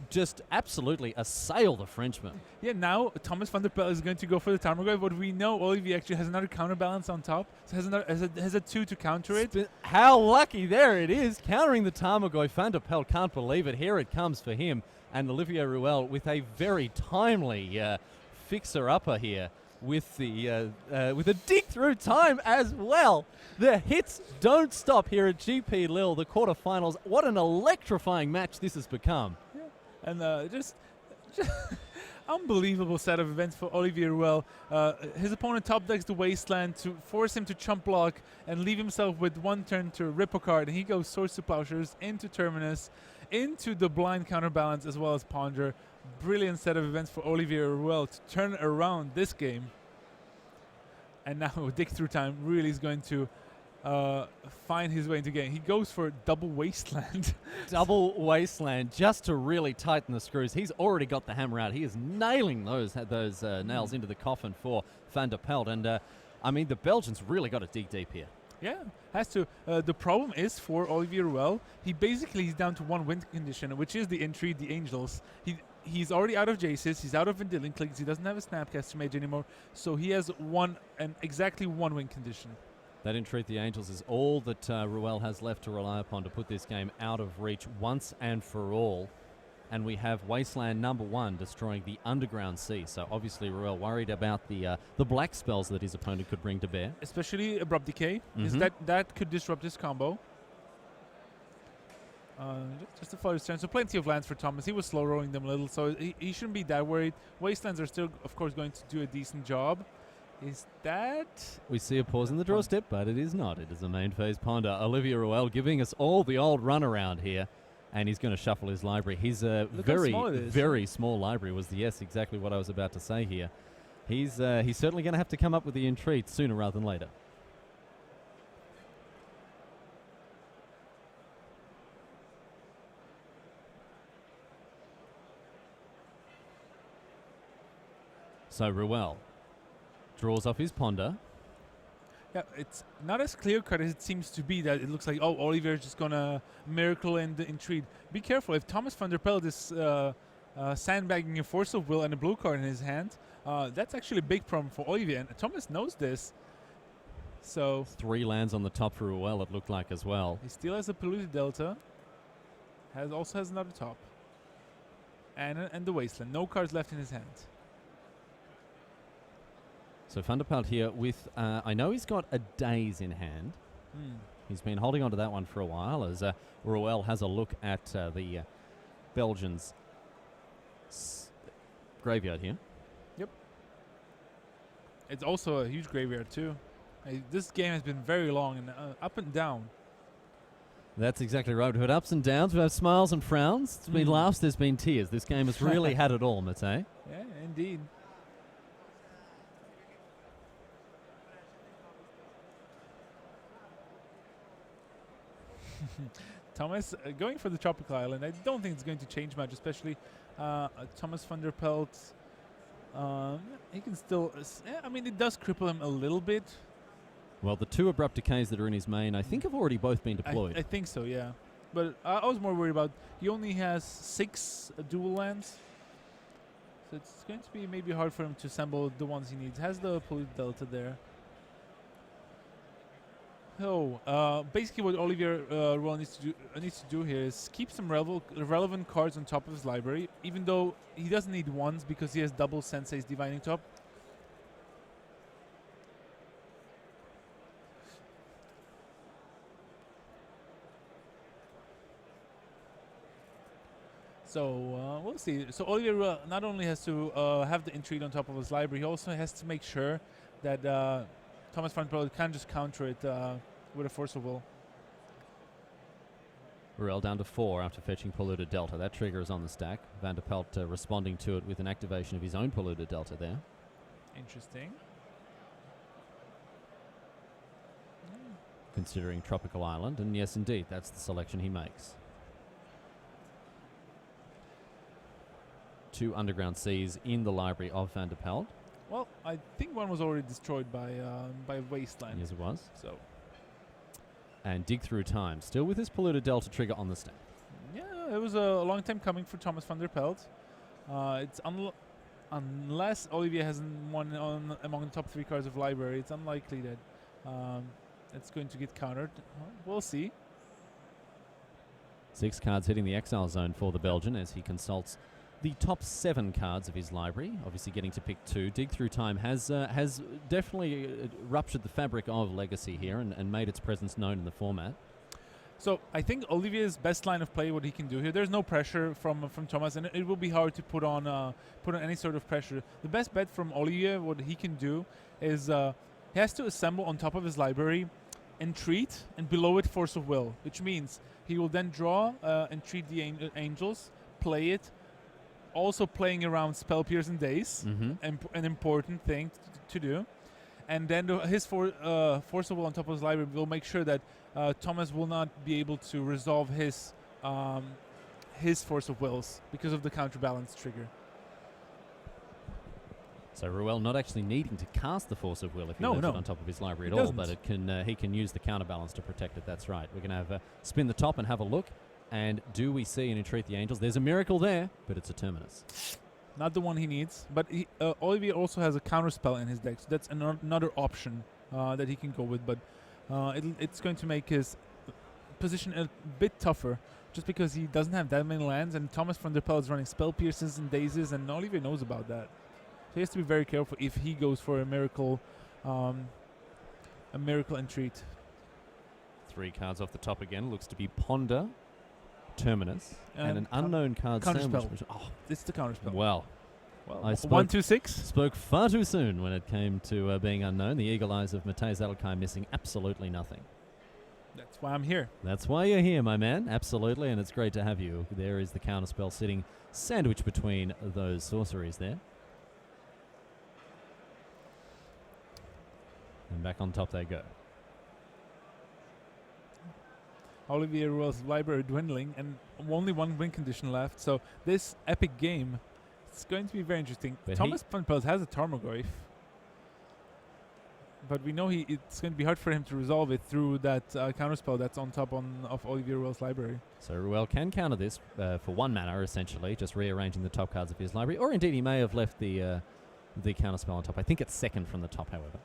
just absolutely assail the Frenchman. Yeah, now Thomas Van der Paelt is going to go for the Tarmogoyf, but we know Olivier actually has another counterbalance on top. So has a 2 to counter it. How lucky there it is. Countering the Tarmogoyf. Van der Paelt can't believe it. Here it comes for him. And Olivier Ruel with a very timely fixer-upper here with the with a dig through time as well. The hits don't stop here at GP Lille, the quarterfinals. What an electrifying match this has become. Yeah. And just unbelievable set of events for Olivier Ruel. His opponent top decks the Wasteland to force him to chump block and leave himself with one turn to rip a card. And he goes Swords to Plowshares into Terminus, into the blind counterbalance as well as Ponder. Brilliant set of events for Olivier Ruel to turn around this game. And now dig through time really is going to find his way into game. He goes for double Wasteland. Double Wasteland just to really tighten the screws. He's already got the hammer out. He is nailing those nails into the coffin for Van der Paelt. And I mean, the Belgians really got to dig deep here. Yeah, has to. The problem is for Olivier Ruel, he's down to one win condition, which is the Intrigue, the Angels. He's already out of Jaces, he's out of Vendilion Clicks, he doesn't have a Snapcaster Mage anymore, so he has exactly one win condition. That Entreat the Angels is all that Ruel has left to rely upon to put this game out of reach once and for all. And we have Wasteland #1 destroying the Underground Sea. So obviously Ruel worried about the black spells that his opponent could bring to bear. Especially Abrupt Decay, is that could disrupt his combo. Just a flutter turn. So plenty of lands for Thomas. He was slow rolling them a little, so he shouldn't be that worried. Wastelands are still, of course, going to do a decent job. Is that... We see a pause in the draw step, but it is not. It is a main phase Ponder. Olivier Ruel giving us all the old runaround here. And he's going to shuffle his library. He's a very small library was exactly what I was about to say here. He's certainly going to have to come up with the Entreat sooner rather than later. So Ruel draws off his Ponder. Yeah, it's not as clear-cut as it seems to be, that it looks like, oh, Olivier is just going to miracle in the Intrigue. Be careful. If Thomas Van der Paelt is sandbagging a Force of Will and a blue card in his hand, that's actually a big problem for Olivier. And Thomas knows this. So 3 lands on the top for Ruel, it looked like as well. He still has a Polluted Delta. Also has another top. And the Wasteland. No cards left in his hand. So Van der Paelt here with, I know he's got a Daze in hand. He's been holding on to that one for a while as Ruel has a look at the Belgians' graveyard here. Yep. It's also a huge graveyard too. This game has been very long and up and down. That's exactly right. We've had ups and downs. We've had smiles and frowns. There's been laughs. There's been tears. This game has really had it all, Matej. Yeah, indeed. Thomas going for the Tropical Island. I don't think it's going to change much, especially Thomas Van der Paelt. He can still... I mean, it does cripple him a little bit. Well, the 2 Abrupt Decays that are in his main, I think have already both been deployed. I think so, yeah. But I was more worried about... He only has 6 dual lands. So it's going to be maybe hard for him to assemble the ones he needs. Has the Polluted Delta there. So, basically what Olivier Ruel needs to do here is keep some relevant cards on top of his library, even though he doesn't need ones because he has double Sensei's Divining Top. So, we'll see. So Olivier Ruel not only has to have the Intrigue on top of his library, he also has to make sure that Thomas Van der Paelt can't just counter it with a Force of Will. Ruel down to 4 after fetching Polluted Delta. That trigger is on the stack. Van der Paelt responding to it with an activation of his own Polluted Delta there. Interesting. Considering Tropical Island, and yes, indeed, that's the selection he makes. 2 underground seas in the library of Van der Paelt. Well, I think one was already destroyed by Wasteland. Yes, it was. So. And dig through time, still with his polluted Delta trigger on the stand. Yeah, it was a long time coming for Thomas Van der Paelt. It's unless Olivier hasn't won among the top 3 cards of library, it's unlikely that it's going to get countered. We'll see. 6 cards hitting the exile zone for the Belgian as he consults the top 7 cards of his library. Obviously getting to pick 2. Dig Through Time has definitely ruptured the fabric of Legacy here and made its presence known in the format. So I think Olivier's best line of play, what he can do here, there's no pressure from Thomas, and it will be hard to put on any sort of pressure. The best bet from Olivier, what he can do, is he has to assemble on top of his library Entreat, and below it Force of Will, which means he will then draw Entreat the Angels, play it, also playing around Spell Pierce and Daze, an important thing to do. And then his Force of Will on top of his library will make sure that Thomas will not be able to resolve his Force of Wills because of the counterbalance trigger. So Ruel not actually needing to cast the Force of Will if he leaves it on top of his library at all, but he can use the counterbalance to protect it. That's right. We're going to have spin the top and have a look. And do we see an Entreat the Angels? There's a miracle there, but it's a Terminus. Not the one he needs, but Olivier also has a counterspell in his deck, so that's another option that he can go with. But it's going to make his position a bit tougher, just because he doesn't have that many lands, and Thomas Van der Paelt is running Spell Pierces and Dazes, and Olivier knows about that. So he has to be very careful if he goes for a miracle Entreat. 3 cards off the top again. Looks to be Ponder, Terminus, and an unknown card counterspell. sandwich. It's the counterspell. Well, I 1-2-6 spoke far too soon when it came to being unknown. The Eagle Eyes of Matej Zadelkai missing absolutely nothing. That's why I'm here. That's why you're here, my man. Absolutely, and it's great to have you. There is the counterspell sitting sandwiched between those sorceries there. And back on top they go. Olivier Ruel's library dwindling, and only 1 win condition left. So this epic game, it's going to be very interesting. But Thomas Van der Paelt has a Tarmogoyf, but we know it's going to be hard for him to resolve it through that counterspell that's on top of Olivier Ruel's library. So Ruel can counter this for 1 mana, essentially, just rearranging the top cards of his library. Or indeed, he may have left the counterspell on top. I think it's 2nd from the top, however.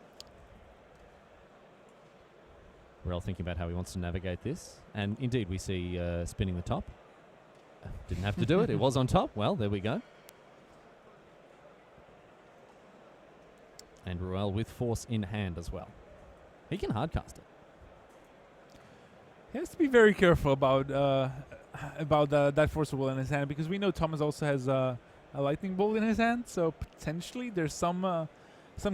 Ruel thinking about how he wants to navigate this. And indeed, we see spinning the top. Didn't have to do it. It was on top. Well, there we go. And Ruel with Force in hand as well. He can hardcast it. He has to be very careful about that Force of Will in his hand, because we know Thomas also has a Lightning Bolt in his hand. So potentially there's some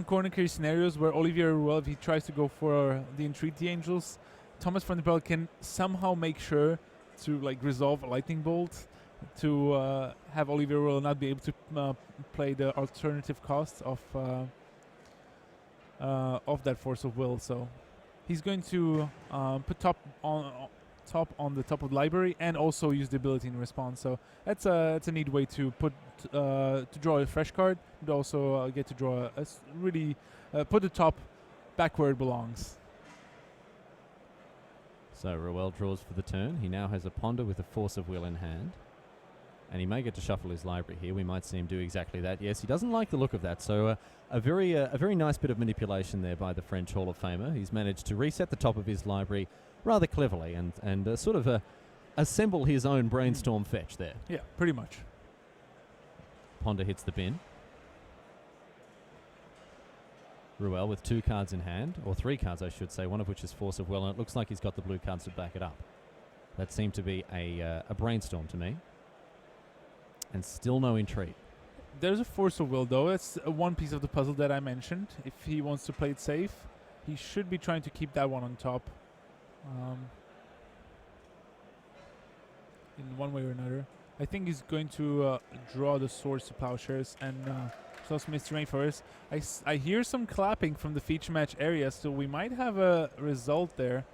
corner case scenarios where Olivier Ruel, if he tries to go for the Entreat the Angels, Thomas Van der Paelt can somehow make sure to resolve a Lightning Bolt to have Olivier Ruel not be able to play the alternative costs of that Force of Will. So he's going to put top on the top of the library and also use the ability in response. So that's a neat way to put to draw a fresh card, but also get to draw put the top back where it belongs. So Ruel draws for the turn. He now has a Ponder with a Force of Will in hand. And he may get to shuffle his library here. We might see him do exactly that. Yes, he doesn't like the look of that. So a very nice bit of manipulation there by the French Hall of Famer. He's managed to reset the top of his library rather cleverly and sort of assemble his own brainstorm fetch there. Yeah, pretty much. Ponder hits the bin. Ruel with 2 cards in hand, or 3 cards I should say, one of which is Force of Will, and it looks like he's got the blue cards to back it up. That seemed to be a brainstorm to me. And still no Entreat. There's a Force of Will, though. It's one piece of the puzzle that I mentioned. If he wants to play it safe, he should be trying to keep that one on top. In one way or another. I think he's going to draw the Swords to Plowshares and plus Misty Rainforest. I hear some clapping from the feature match area, so we might have a result there.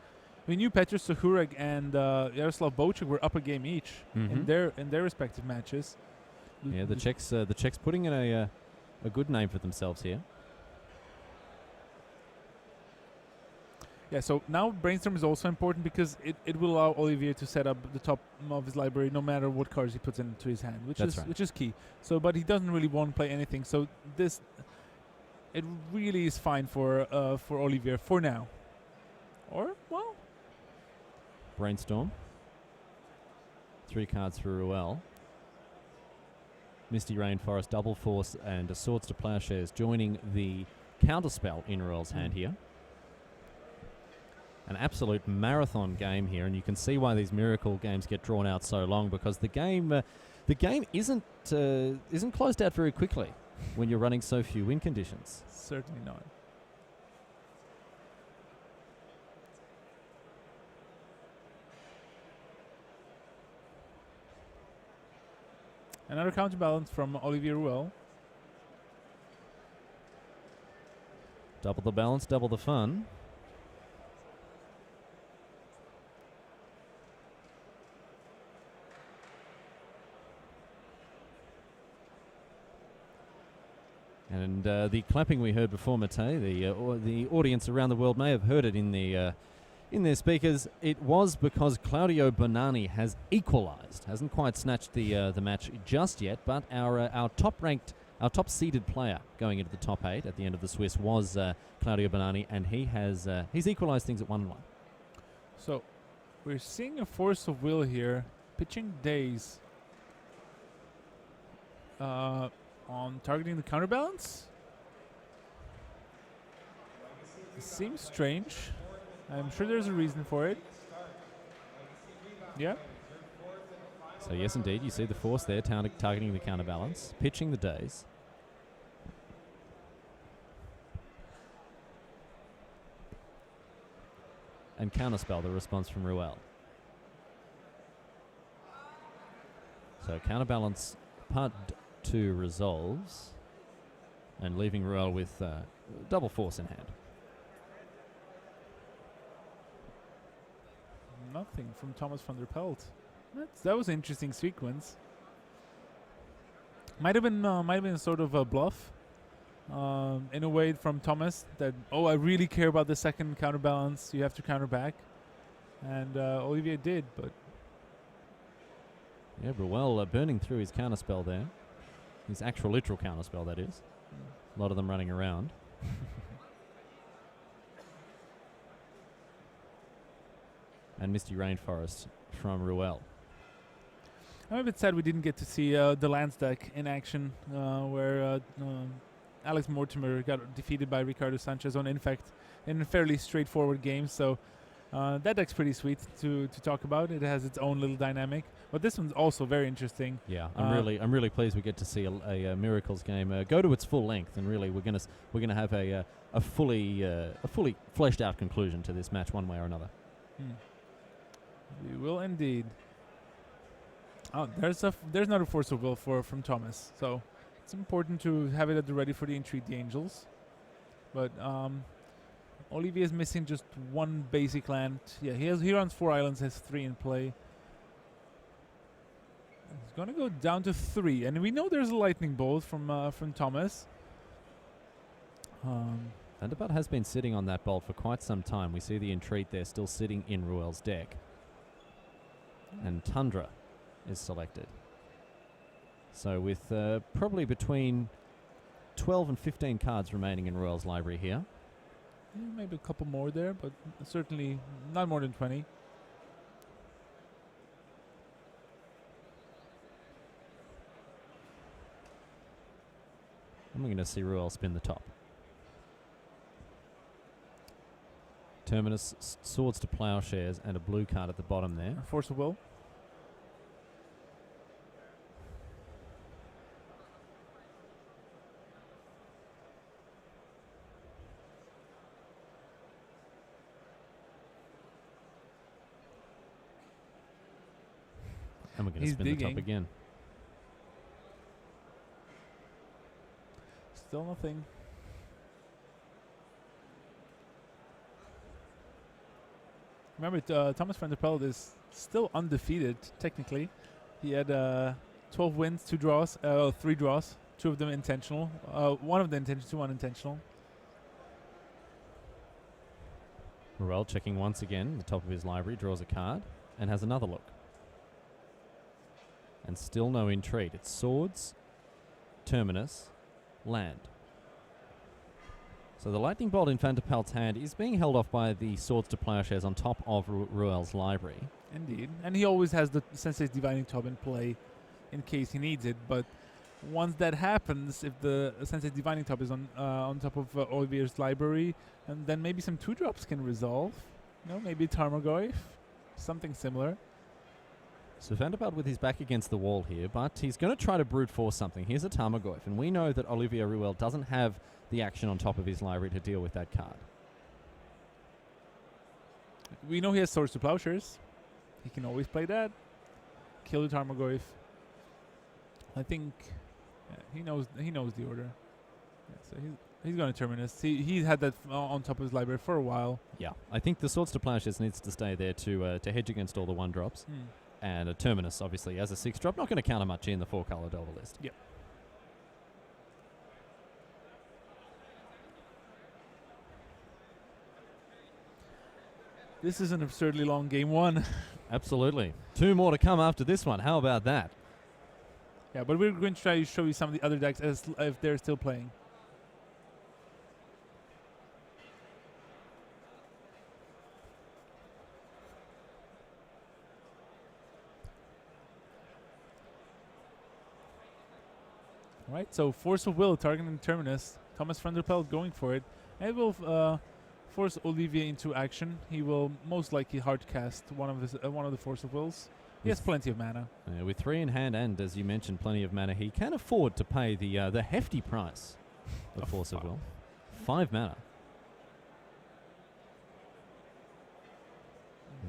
We knew Petr Suhurek and Jaroslav Bocek were up a game each in their respective matches. Yeah, the Czechs putting in a good name for themselves here. Yeah, so now brainstorm is also important because it will allow Olivier to set up the top of his library no matter what cards he puts into his hand, which is key. So, but he doesn't really want to play anything. So it really is fine for Olivier for now. Or well, Brainstorm. 3 cards for Ruel. Misty Rainforest, Double Force, and Swords to Plowshares joining the counterspell in Ruel's hand here. An absolute marathon game here, and you can see why these miracle games get drawn out so long, because the game isn't closed out very quickly when you're running so few win conditions. Certainly not. Another counterbalance from Olivier Ruel. Double the balance, double the fun. And the clapping we heard before, Matej, the audience around the world may have heard it in their speakers. It was because Claudio Bonani has equalised, hasn't quite snatched the match just yet. But our top seeded player going into the top 8 at the end of the Swiss was Claudio Bonani, and he's equalised things at 1-1. So we're seeing a force of will here, pitching days. On targeting the counterbalance? It seems strange. I'm sure there's a reason for it. Yeah. So yes, indeed, you see the force there targeting the counterbalance, pitching the days. And counterspell, the response from Ruel. So counterbalance part 2 resolves, and leaving Ruel with double force in hand. Nothing from Thomas Van der Paelt. That was an interesting sequence. Might have been sort of a bluff, in a way, from Thomas. That I really care about the second counterbalance. You have to counter back, and Olivier did, but yeah, Ruel burning through his counterspell there. His actual literal counterspell, that is. A lot of them running around. And Misty Rainforest from Ruel. I'm a bit sad we didn't get to see the Lance deck in action, where Alex Mortimer got defeated by Ricardo Sanchez on Infect in a fairly straightforward game. So that deck's pretty sweet to talk about. It has its own little dynamic, but this one's also very interesting. Yeah, I'm really pleased we get to see a Miracles game go to its full length, and really we're gonna have a fully fleshed out conclusion to this match one way or another. We will indeed. Oh, there's another force of will from Thomas. So it's important to have it at the ready for the Entreat the Angels. But Olivier is missing just one basic land. Yeah, he runs 4 islands, has 3 in play. He's gonna go down to 3, and we know there's a lightning bolt from Thomas. Van der Paelt has been sitting on that bolt for quite some time. We see the Entreat there still sitting in Ruel's deck, and Tundra is selected. So with probably between 12 and 15 cards remaining in Ruel's library here. Yeah, maybe a couple more there, but certainly not more than 20. And we're going to see Ruel spin the top. Terminus, Swords to Plowshares, and a blue card at the bottom there. Force of will. And we're going to spin the top again. Still nothing. Remember, Thomas Van der Paelt is still undefeated, technically. He had 12 wins, 2 draws, 3 draws. 2 of them intentional. One of the intentional, 2 unintentional. Ruel checking once again the top of his library, draws a card, and has another look. And still no intrigue. It's swords, terminus, land. So the lightning bolt in Van der Paelt's hand is being held off by the swords to plowshares on top of Ruel's library. Indeed. And he always has the Sensei's Divining Top in play in case he needs it. But once that happens, if the Sensei's Divining Top is on top of Olivier's library, and then maybe some 2-drops can resolve. You know, maybe Tarmogoyf, something similar. So Van der Paelt with his back against the wall here, but he's going to try to brute force something. Here's a Tarmogoyf, and we know that Olivier Ruel doesn't have the action on top of his library to deal with that card. We know he has Swords to Plowshares. He can always play that. Kill the Tarmogoyf. I think he knows the order. Yeah, so he's going to Terminus. He's had that on top of his library for a while. Yeah, I think the Swords to Plowshares needs to stay there to hedge against all the 1-drops. And a Terminus, obviously, as a 6-drop, not going to counter much in the 4-color Delver list. Yep. This is an absurdly long game 1. Absolutely. 2 more to come after this one. How about that? Yeah, but we're going to try to show you some of the other decks as if they're still playing. All right, so Force of Will targeting Terminus. Thomas Van der Paelt going for it. And it will force Olivier into action. He will most likely hard cast one of the Force of Wills. He has plenty of mana. With 3 in hand and, as you mentioned, plenty of mana, he can afford to pay the hefty price of Force of Will. 5 mana.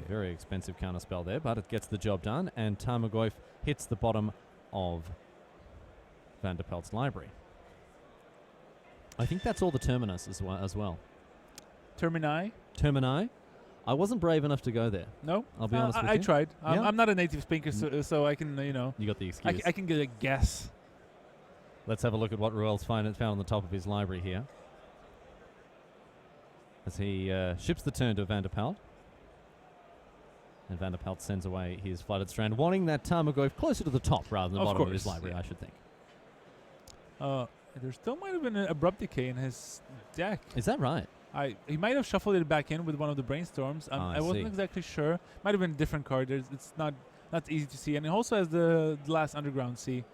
Very expensive counterspell there, but it gets the job done, and Tarmogoyf hits the bottom of Van der Paelt's library. I think that's all the Terminus as well. Termini? Termini? I wasn't brave enough to go there. No? I'll be honest with you. I tried. Yeah. I'm not a native speaker, so I can, You got the excuse. I can get a guess. Let's have a look at what Ruel's found on the top of his library here. As he ships the turn to Van der Paelt. And Van der Paelt sends away his Flooded Strand, wanting that Tarmogoyf closer to the top rather than the bottom of his library, I should think. There still might have been an Abrupt Decay in his deck. Is that right? He might have shuffled it back in with one of the Brainstorms. I wasn't exactly sure. Might have been a different card. It's not easy to see. And it also has the last Underground Sea.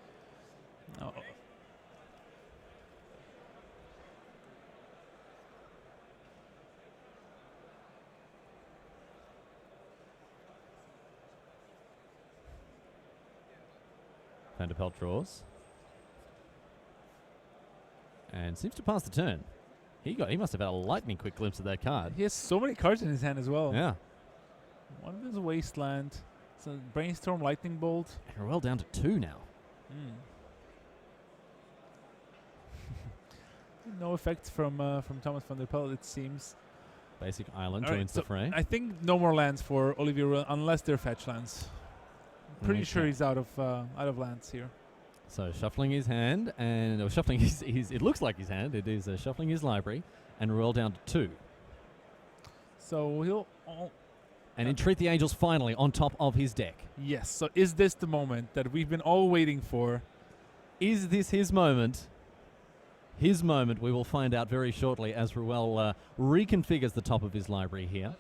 Van der Paelt draws. And seems to pass the turn. He must have had a lightning quick glimpse of that card. He has so many cards in his hand as well. Yeah. One of them is Wasteland. It's a Brainstorm, Lightning Bolt. And we're well down to 2 now. No effects from Thomas Van der Paelt, it seems. Basic Island joins the fray. I think no more lands for Olivier Ruel unless they're fetch lands. Pretty sure he's out of lands here. So shuffling his hand and shuffling his it looks like his hand. It is shuffling his library and roll down to 2. So he'll and Entreat the Angels finally on top of his deck. Yes. So is this the moment that we've been all waiting for? Is this his moment? His moment, we will find out very shortly as Ruel reconfigures the top of his library here.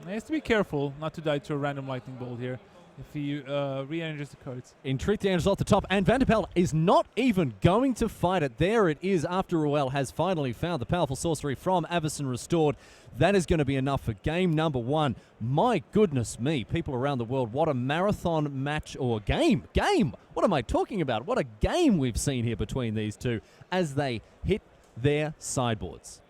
He has to be careful not to die to a random Lightning Bolt here if he re-enters the cards. Entreat the Angels off the top, and Van der Paelt is not even going to fight it. There it is after Ruel has finally found the powerful sorcery from Avacyn Restored. That is going to be enough for game number 1. My goodness me, people around the world, what a marathon match or game. What am I talking about? What a game we've seen here between these two as they hit their sideboards.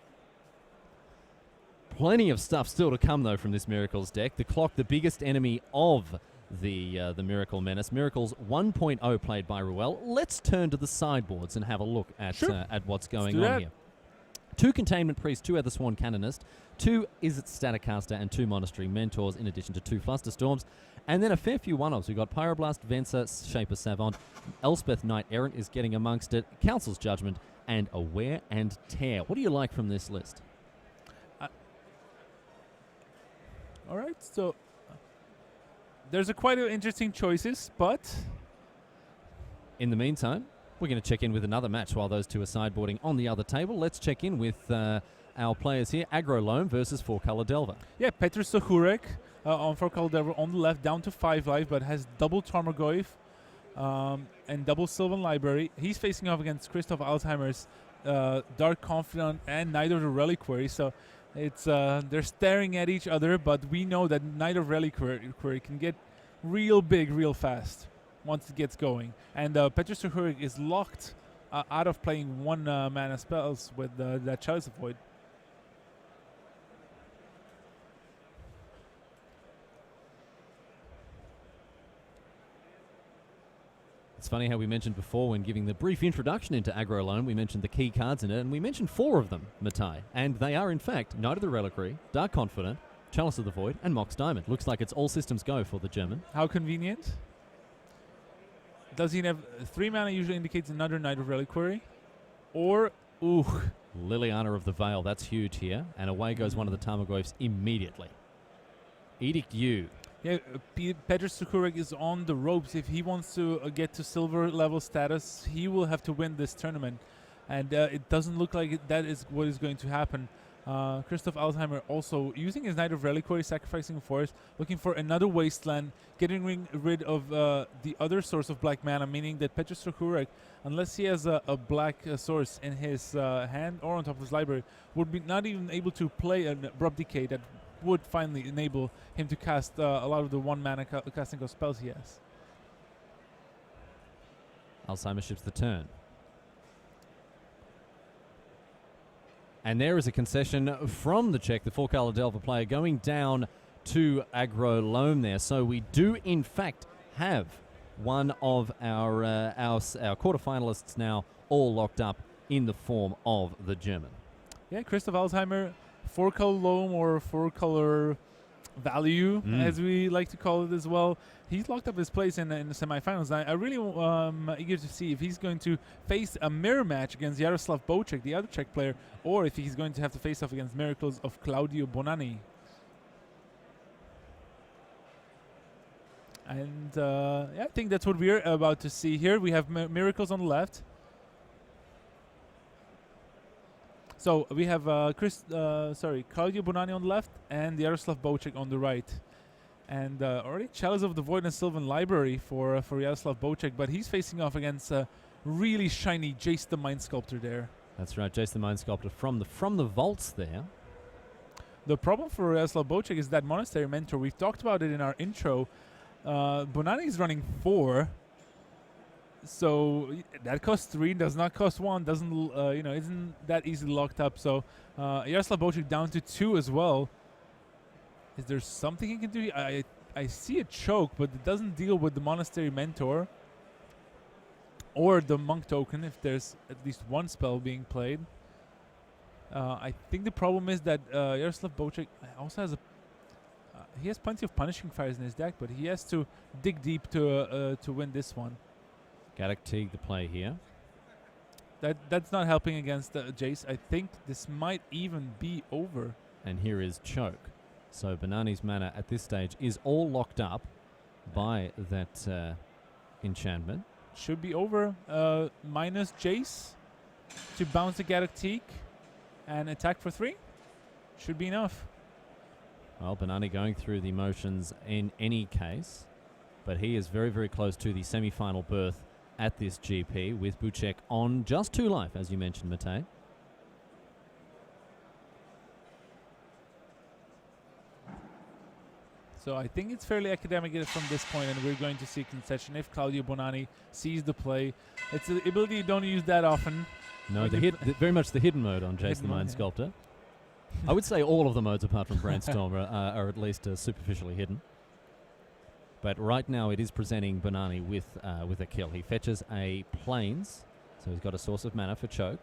Plenty of stuff still to come, though, from this Miracles deck. The Clock, the biggest enemy of the Miracle Menace. Miracles 1.0 played by Ruel. Let's turn to the sideboards and have a look at what's going on here. 2 Containment Priests, 2 Ethersworn Canonist, 2 Izzet Staticaster, and 2 Monastery Mentors, in addition to 2 Flusterstorms. And then a fair few one-offs. We've got Pyroblast, Venser, Shaper Savant, Elspeth Knight Errant is getting amongst it, Council's Judgment, and a Wear and Tear. What do you like from this list? All right, so there's quite interesting choices, but in the meantime, we're going to check in with another match while those two are sideboarding on the other table. Let's check in with our players here. Aggro Loam versus 4-Color Delver. Yeah, Petr Suchurek on 4-Color Delver on the left, down to 5 life, but has double Tarmogoyf and double Sylvan Library. He's facing off against Christoph Alzheimer's Dark Confidant and Knight of the Reliquary. So it's they're staring at each other, but we know that Knight of Reliquary can get real big real fast once it gets going. And Petr Suchurek is locked out of playing 1 mana spells with that Chalice of Void. It's funny how we mentioned before when giving the brief introduction into Aggro Loam, we mentioned the key cards in it, and we mentioned 4 of them, Matai. And they are, in fact, Knight of the Reliquary, Dark Confidant, Chalice of the Void, and Mox Diamond. Looks like it's all systems go for the German. How convenient. Does he have 3 mana? Usually indicates another Knight of Reliquary. Or, Liliana of the Veil, that's huge here. And away goes one of the Tarmogoyfs immediately. Edict U. Yeah, Petr Suchurek is on the ropes. If he wants to get to silver level status, he will have to win this tournament. And it doesn't look like that is what is going to happen. Christoph Alzheimer also using his Knight of Reliquary, sacrificing Forest, looking for another Wasteland, getting rid of the other source of black mana, meaning that Petr Suchurek, unless he has a black source in his hand or on top of his library, would be not even able to play an Abrupt Decay that would finally enable him to cast a lot of the 1 mana casting cost spells he has. Alzheimer ships the turn. And there is a concession from the Czech, the 4-Color Delver player, going down to Aggro Loam there. So we do, in fact, have one of our quarterfinalists now all locked up in the form of the German. Yeah, Christoph Alzheimer, 4-Color Loam or 4-Color Value, as we like to call it as well. He's locked up his place in the semifinals. I really eager to see if he's going to face a mirror match against Jaroslav Bocek, the other Czech player, or if he's going to have to face off against Miracles of Claudio Bonanni. And yeah, I think that's what we're about to see here. We have Miracles on the left. So we have Claudio Bonanni on the left and Jaroslav Bocek on the right. And already Chalice of the Void and Sylvan Library for Jaroslav Bocek, but he's facing off against a really shiny Jace the Mind Sculptor there. That's right, Jace the Mind Sculptor from the vaults there. The problem for Jaroslav Bocek is that Monastery Mentor. We've talked about it in our intro. Bonanni is running 4. So that costs 3, does not cost 1, doesn't isn't that easily locked up. So Jaroslav Bocek down to 2 as well. Is there something he can do? I see a choke, but it doesn't deal with the Monastery Mentor or the Monk Token if there's at least 1 spell being played. I think the problem is that Jaroslav Bocek also has he has plenty of Punishing Fires in his deck, but he has to dig deep to win this one. Gaddock Teague the play here. That's not helping against Jace. I think this might even be over. And here is Choke. So Bonanni's mana at this stage is all locked up by that enchantment. Should be over. Minus Jace to bounce the Gaddock Teague and attack for 3. Should be enough. Well, Bonanni going through the motions in any case, but he is very, very close to the semi-final berth at this GP with Bocek on just 2 life, as you mentioned, Matej. So I think it's fairly academic from this point, and we're going to see concession if Claudio Bonanni sees the play. It's an ability you don't use that often. No, very much the hidden mode on Jace the Mind Sculptor. I would say all of the modes apart from Brainstorm are at least superficially hidden. But right now it is presenting Bonanni with a kill. He fetches a Plains, so he's got a source of mana for Choke.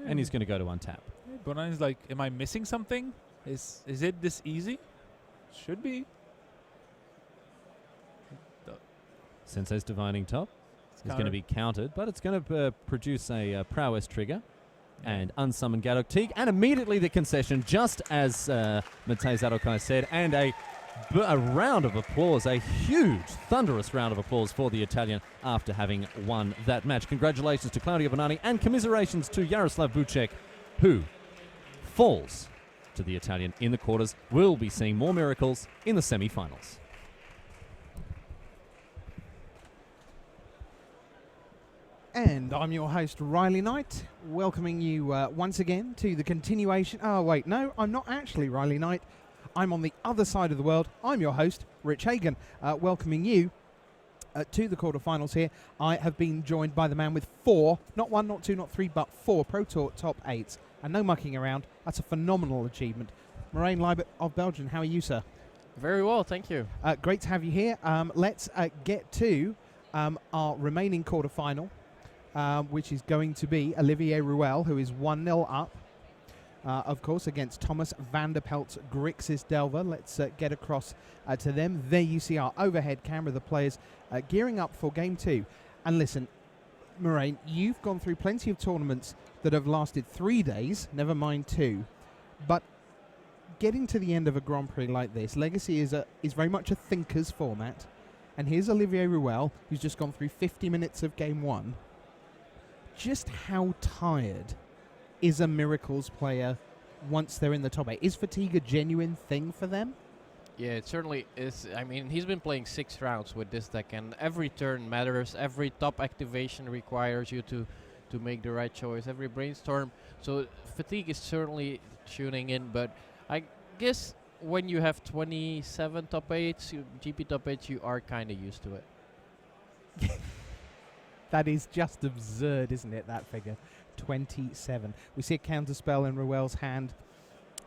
and he's going to go to untap. Bonani's like, am I missing something? Is it this easy? Should be. Sensei's Divining Top is going to be countered, but it's going to produce a prowess trigger and unsummon Gadok Teague, and immediately the concession, just as Matej Zadokai said, and a round of applause, a huge, thunderous round of applause for the Italian after having won that match. Congratulations to Claudio Bonani and commiserations to Jaroslav Vucek, who falls to the Italian in the quarters. We'll be seeing more miracles in the semi-finals. And I'm your host, Riley Knight, welcoming you once again to the continuation. Oh, wait, no, I'm not actually Riley Knight. I'm on the other side of the world. I'm your host, Rich Hagan, welcoming you to the quarterfinals here. I have been joined by the man with 4, not 1, not 2, not 3, but 4 Pro Tour top 8s. And no mucking around. That's a phenomenal achievement. Moraine Libert of Belgium, how are you, sir? Very well, thank you. Great to have you here. Let's get to our remaining quarterfinal. Which is going to be Olivier Ruel, who is 1-0 up, of course, against Thomas Van der Paelt Grixis Delver. Let's get across to them. There you see our overhead camera, the players gearing up for Game 2. And listen, Moraine, you've gone through plenty of tournaments that have lasted 3 days, never mind 2. But getting to the end of a Grand Prix like this, Legacy is very much a thinker's format. And here's Olivier Ruel, who's just gone through 50 minutes of Game 1. Just how tired is a Miracles player once they're in the top 8? Is fatigue a genuine thing for them? Yeah, it certainly is. I mean, he's been playing 6 rounds with this deck, and every turn matters. Every top activation requires you to make the right choice. Every brainstorm. So fatigue is certainly tuning in, but I guess when you have 27 top 8s, GP top 8s, you are kind of used to it. That is just absurd, isn't it, that figure? 27. We see a counterspell in Ruel's hand.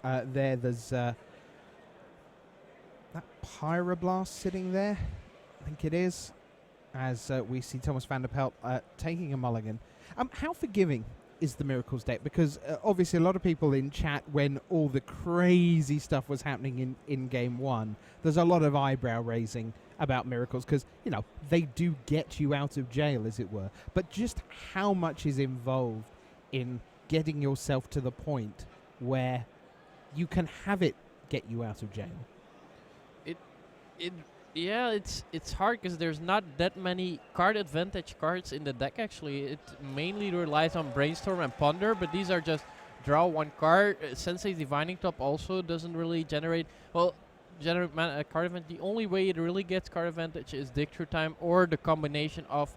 There's that Pyroblast sitting there, I think it is, as we see Thomas Van der Paelt taking a mulligan. How forgiving is the Miracles deck? Because obviously a lot of people in chat, when all the crazy stuff was happening in Game 1, there's a lot of eyebrow raising about Miracles, because, you know, they do get you out of jail, as it were. But just how much is involved in getting yourself to the point where you can have it get you out of jail? Yeah, it's hard because there's not that many card advantage cards in the deck, actually. It mainly relies on Brainstorm and Ponder, but these are just draw 1 card. Sensei's Divining Top also doesn't really generate, well, card advantage. The only way it really gets card advantage is Dig Through Time, or the combination of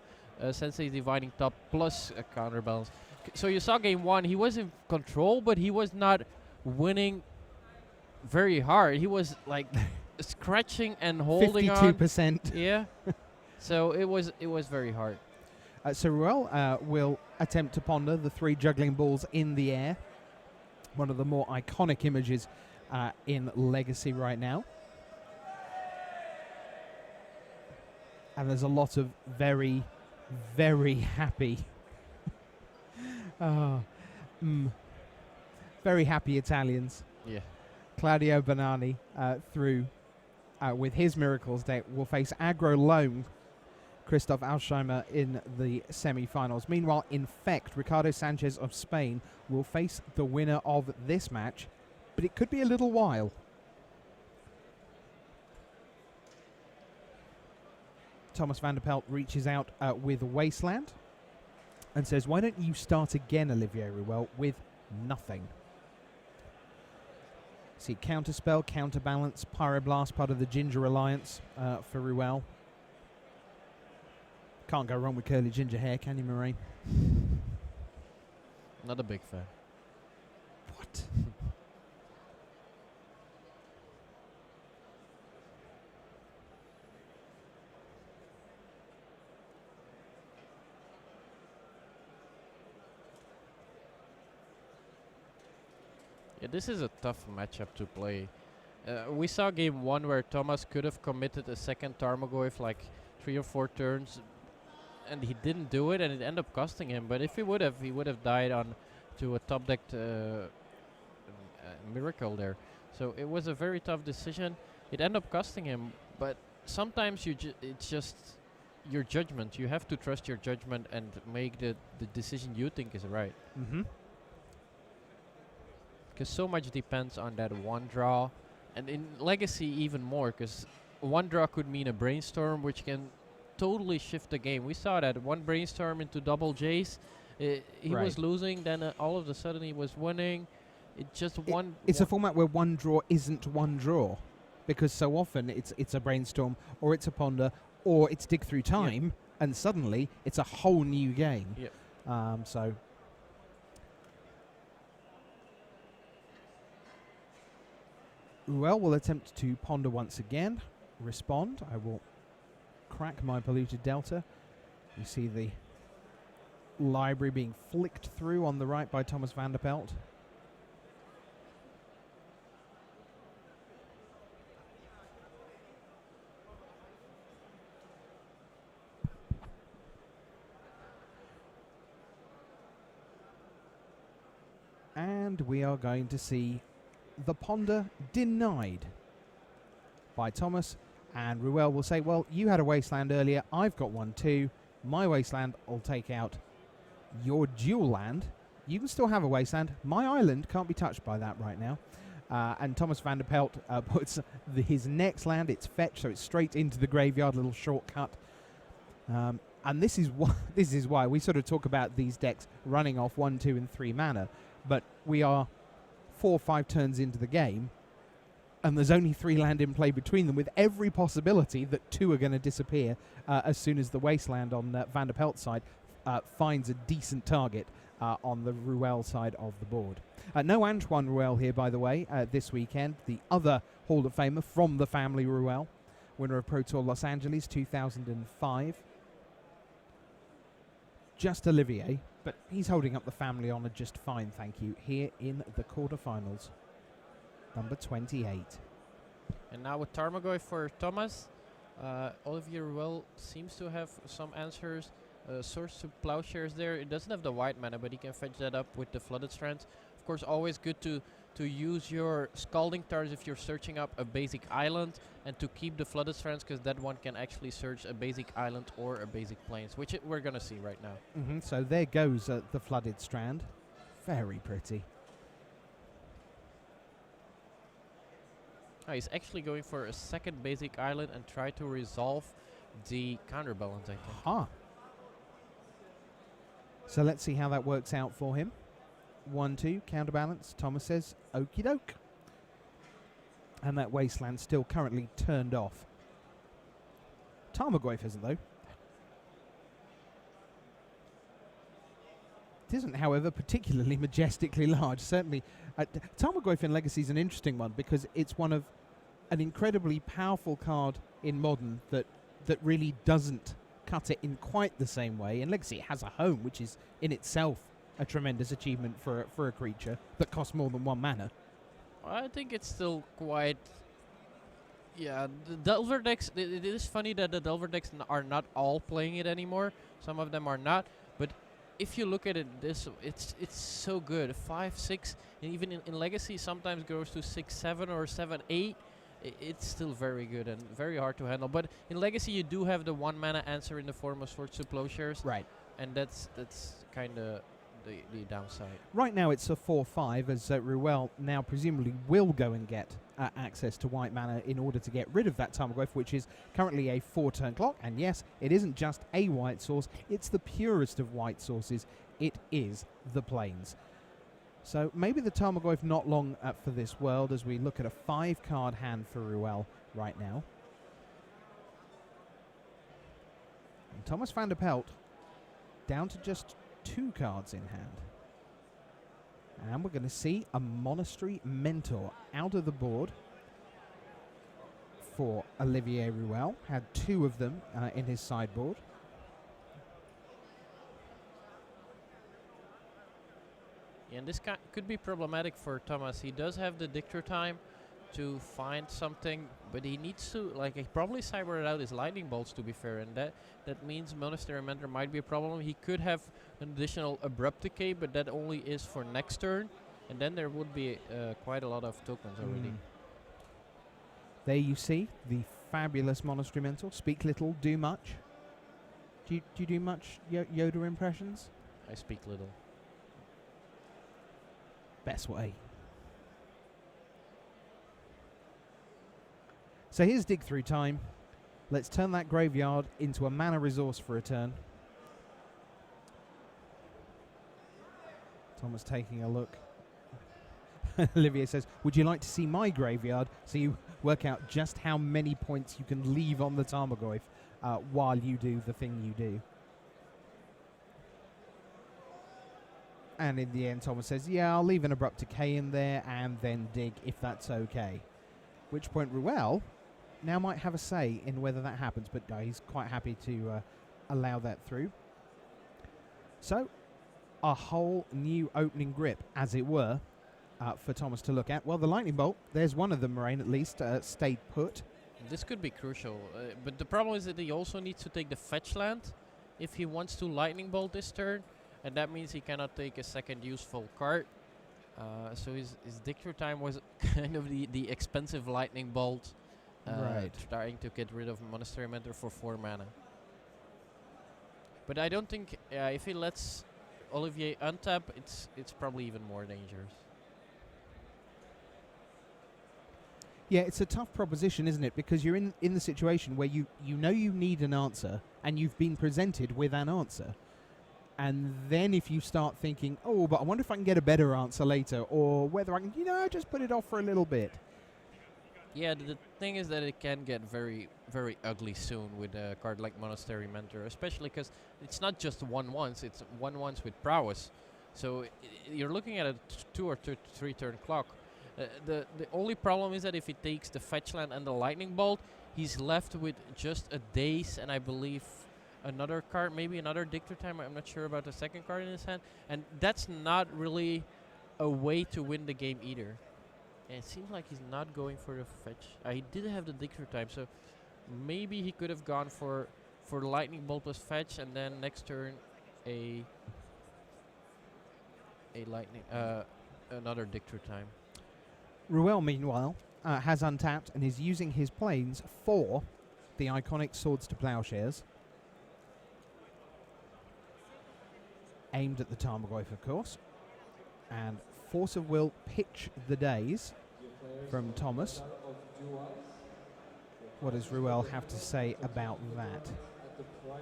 Sensei's Divining Top plus a counterbalance. So you saw Game 1, he was in control, but he was not winning very hard. He was like scratching and holding 52%. on. Yeah. So it was very hard. So Ruel will attempt to ponder the 3 juggling balls in the air. One of the more iconic images in Legacy right now. And there's a lot of very, very happy very happy Italians. Yeah. Claudio Bonani through with his Miracles deck will face aggro lone Christoph Alsheimer in the semi-finals. Meanwhile, Infect, Ricardo Sanchez of Spain, will face the winner of this match, but it could be a little while. Thomas Van der Paelt reaches out with Wasteland and says, why don't you start again, Olivier Ruel, with nothing? See, Counterspell, Counterbalance, Pyroblast, part of the Ginger Alliance for Ruel. Can't go wrong with curly ginger hair, can you, Moraine? Not a big fan. What? Yeah, this is a tough matchup to play. We saw Game 1 where Thomas could have committed a second Tarmogoyf like 3 or 4 turns, and he didn't do it, and it ended up costing him. But if he would have died on to a top decked miracle there. So it was a very tough decision. It ended up costing him, but sometimes it's just your judgment. You have to trust your judgment and make the decision you think is right. Mm-hmm. Because so much depends on that one draw, and in Legacy even more, because one draw could mean a brainstorm, which can totally shift the game. We saw that one brainstorm into double J's. He was losing, then all of a sudden he was winning. It's a format where one draw isn't one draw, because so often it's a brainstorm, or it's a ponder, or it's dig through time, and suddenly it's a whole new game. Yep. So Ruel will attempt to ponder once again. Respond. I will crack my polluted delta. You see the library being flicked through on the right by Thomas Van der Paelt. And we are going to see the ponder denied by Thomas, and Ruel will say, well, you had a wasteland earlier, I've got one too. My wasteland will take out your dual land. You can still have a wasteland. My island can't be touched by that right now. And Thomas Van der Paelt puts his next land, it's fetched, so it's straight into the graveyard, little shortcut. And this is why we sort of talk about these decks running off 1, 2, and 3 mana. But we are 4 or 5 turns into the game, and there's only 3 land in play between them, with every possibility that 2 are going to disappear as soon as the wasteland on Van der Paelt's side finds a decent target on the Ruel side of the board. No Antoine Ruel here, by the way, this weekend, the other Hall of Famer from the family Ruel, winner of Pro Tour Los Angeles 2005. Just Olivier, but he's holding up the family honour just fine, thank you, here in the quarterfinals. Number 28. And now with Tarmogoyf for Thomas, Olivier Ruel seems to have some answers. Source to Plowshares there. It doesn't have the white mana, but he can fetch that up with the Flooded Strands. Of course, always good to use your Scalding Tarns if you're searching up a basic island, and to keep the Flooded Strands, because that one can actually search a basic island or a basic plains, which we're going to see right now. So there goes the Flooded Strand. Very pretty. Oh, he's actually going for a second basic island and try to resolve the counterbalance, I think. Huh. So let's see how that works out for him. 1, 2, counterbalance. Thomas says, okie doke. And that wasteland still currently turned off. Tarmogoyf isn't, though. It isn't, however, particularly majestically large. Certainly, Tarmogoyf in Legacy is an interesting one, because it's one of an incredibly powerful card in Modern that really doesn't cut it in quite the same way. In Legacy, it has a home, which is in itself a tremendous achievement for a creature that costs more than 1 mana. I think it's still quite... Yeah, the Delver decks, it is funny that the Delver decks are not all playing it anymore. Some of them are not. But if you look at it, it's so good. 5, 6, and even in Legacy sometimes goes to 6, 7 or 7, 8. It's still very good and very hard to handle. But in Legacy you do have the 1 mana answer in the form of Swords to Plowshares. Right. And that's kind of the downside. Right now it's a 4-5, as Ruel now presumably will go and get access to white mana in order to get rid of that Tarmogoyf, which is currently a 4-turn clock. And yes, it isn't just a white source, it's the purest of white sources. It is the Plains. So maybe the Tarmogoyf not long for this world, as we look at a 5-card hand for Ruel right now. And Thomas Van der Paelt down to just 2 cards in hand. And we're going to see a Monastery Mentor out of the board for Olivier Ruel. Had 2 of them in his sideboard. Yeah, and this could be problematic for Thomas. He does have the Dictor Time, to find something, but he needs to, like, he probably cybered out his lightning bolts, to be fair, and that means Monastery Mentor might be a problem. He could have an additional abrupt decay, but that only is for next turn, and then there would be quite a lot of tokens already. There you see the fabulous Monastery Mentor. Speak little, do much. Do you do much Yoda impressions? I speak little. Best way. So here's dig through time. Let's turn that graveyard into a mana resource for a turn. Thomas taking a look. Olivier says, would you like to see my graveyard so you work out just how many points you can leave on the Tarmogoyf while you do the thing you do? And in the end, Thomas says, yeah, I'll leave an abrupt decay in there and then dig if that's okay. Which point Ruel now might have a say in whether that happens, but he's quite happy to allow that through. So, a whole new opening grip, as it were, for Thomas to look at. Well, the Lightning Bolt, there's one of them, Moraine, at least, stayed put. This could be crucial, but the problem is that he also needs to take the fetch land if he wants to Lightning Bolt this turn, and that means he cannot take a second useful card. So his dig through time was kind of the expensive Lightning Bolt, trying to get rid of Monastery Mentor for 4 mana. But I don't think if he lets Olivier untap, it's probably even more dangerous. Yeah, it's a tough proposition, isn't it? Because you're in the situation where you know you need an answer, and you've been presented with an answer. And then if you start thinking, oh, but I wonder if I can get a better answer later, or whether I can, just put it off for a little bit. Yeah, the thing is that it can get very, very ugly soon with a card like Monastery Mentor, especially because it's not just 1/1s, it's 1/1s with prowess. So you're looking at a 2 or 3 turn clock. The only problem is that if he takes the fetch land and the Lightning Bolt, he's left with just a Daze and I believe another card, maybe another dig through time. I'm not sure about the second card in his hand. And that's not really a way to win the game either. And it seems like he's not going for the fetch. He did have the dig through time, so maybe he could have gone for the Lightning Bolt plus fetch and then next turn a lightning another dig through time. Ruel, meanwhile, has untapped and is using his planes for the iconic Swords to Plowshares. Aimed at the Tarmogoyf, of course. And Force of Will, Pitch the Days from Thomas. What does Ruel have to say about that?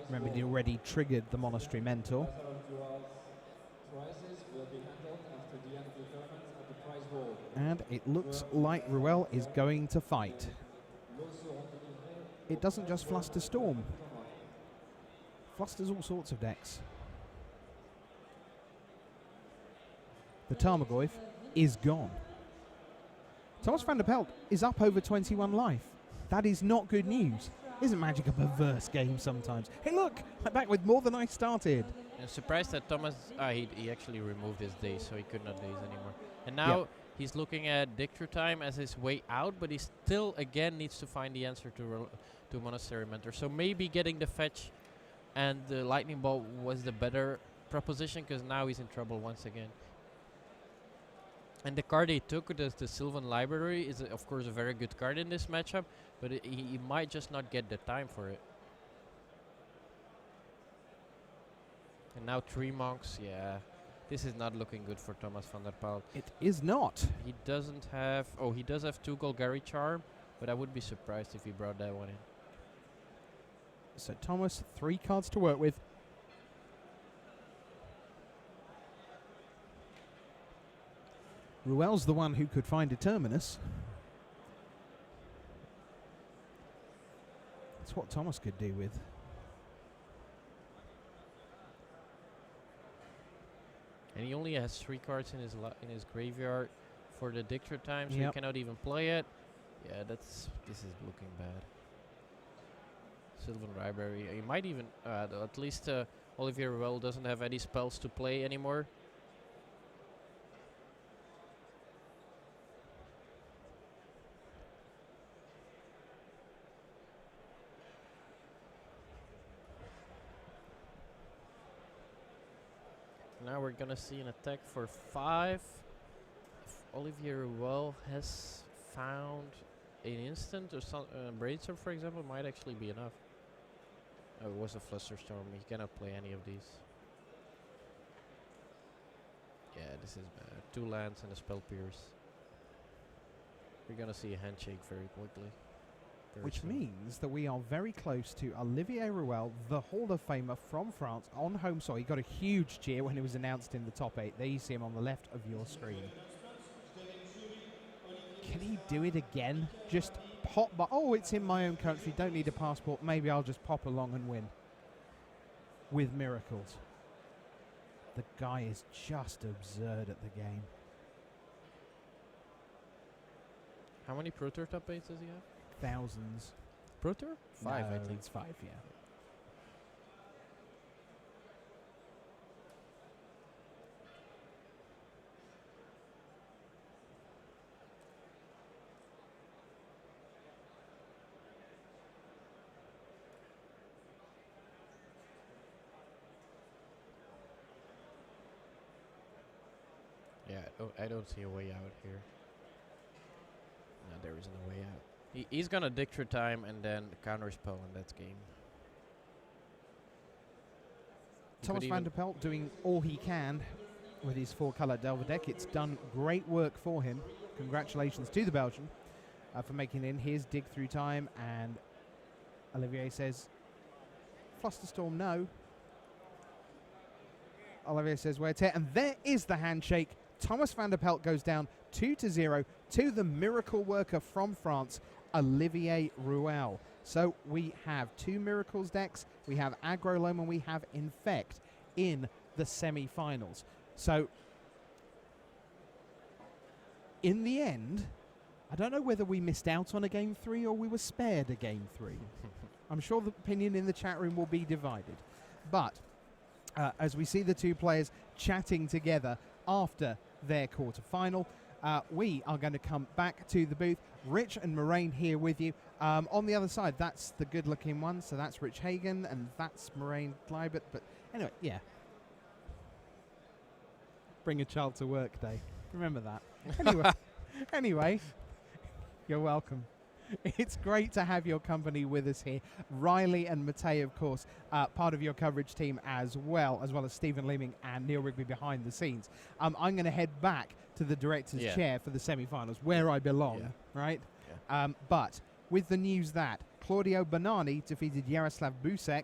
Remember, he already triggered the Monastery Mentor. And it looks like Ruel is going to fight. It doesn't just fluster Storm. Flusters all sorts of decks. The Tarmogoyf is gone. Thomas Van der Paelt is up over 21 life. That is not good news. Isn't Magic a perverse game sometimes? Hey look, I'm back with more than I started. I'm surprised that Thomas, he actually removed his daze, so he could not daze anymore. And now he's looking at dig through time as his way out, but he still again needs to find the answer to Monastery Mentor. So maybe getting the fetch and the Lightning Bolt was the better proposition, because now he's in trouble once again. And the card he took, the Sylvan Library, is of course a very good card in this matchup, but he might just not get the time for it. And now 3 monks, yeah. This is not looking good for Thomas Van der Paelt. It is not. He doesn't have, he does have 2 Golgari Charm, but I would be surprised if he brought that one in. So Thomas, 3 cards to work with. Ruel's the one who could find a Terminus. That's what Thomas could do with. And he only has 3 cards in his graveyard for the dig through time, so he cannot even play it. Yeah, this is looking bad. Sylvan Library. He might even, at least Olivier Ruel doesn't have any spells to play anymore. now we're gonna see an attack for 5. If Olivier Ruel has found an instant or some brainstorm, for example, might actually be enough. Oh, it was a Flusterstorm. He cannot play any of these. Yeah, this is bad. 2 lands and a Spell Pierce. We're gonna see a handshake very quickly. Which means that we are very close to Olivier Ruel, the Hall of Famer from France, on home soil. He got a huge cheer when it was announced in the top 8. There you see him on the left of your screen. Can he do it again? Just pop by. Oh, it's in my own country. Don't need a passport. Maybe I'll just pop along and win. With miracles. The guy is just absurd at the game. How many Pro Tour top 8s does he have? Thousands. Pro Tour? 5, No, I think. it's 5, yeah. Yeah, I don't see a way out here. No, there isn't a way out. He's gonna dig through time and then counter spell, and that's game. Thomas Van der Paelt doing all he can with his 4-color Delver deck. It's done great work for him. Congratulations to the Belgian for making in his dig through time. And Olivier says, Flusterstorm, no. Olivier says, where's it? And there is the handshake. Thomas Van der Paelt goes down 2-0 to the miracle worker from France, Olivier Ruel. So we have 2 Miracles decks, we have Aggro Loam, and we have Infect in the semi-finals. So in the end, I don't know whether we missed out on a Game 3 or we were spared a Game 3. I'm sure the opinion in the chat room will be divided. But as we see the 2 players chatting together after their quarter-final, we are going to come back to the booth. Rich and Moraine here with you. On the other side, that's the good-looking one, so that's Rich Hagen, and that's Moraine Gleibert. But anyway, yeah. Bring a child to work day. Remember that. Anyway, you're welcome. It's great to have your company with us here. Riley and Matej, of course, part of your coverage team as well as Stephen Leeming and Neil Rigby behind the scenes. I'm going to head back to the director's chair for the semi-finals, where I belong, right? Yeah. But with the news that Claudio Banani defeated Yaroslav Busek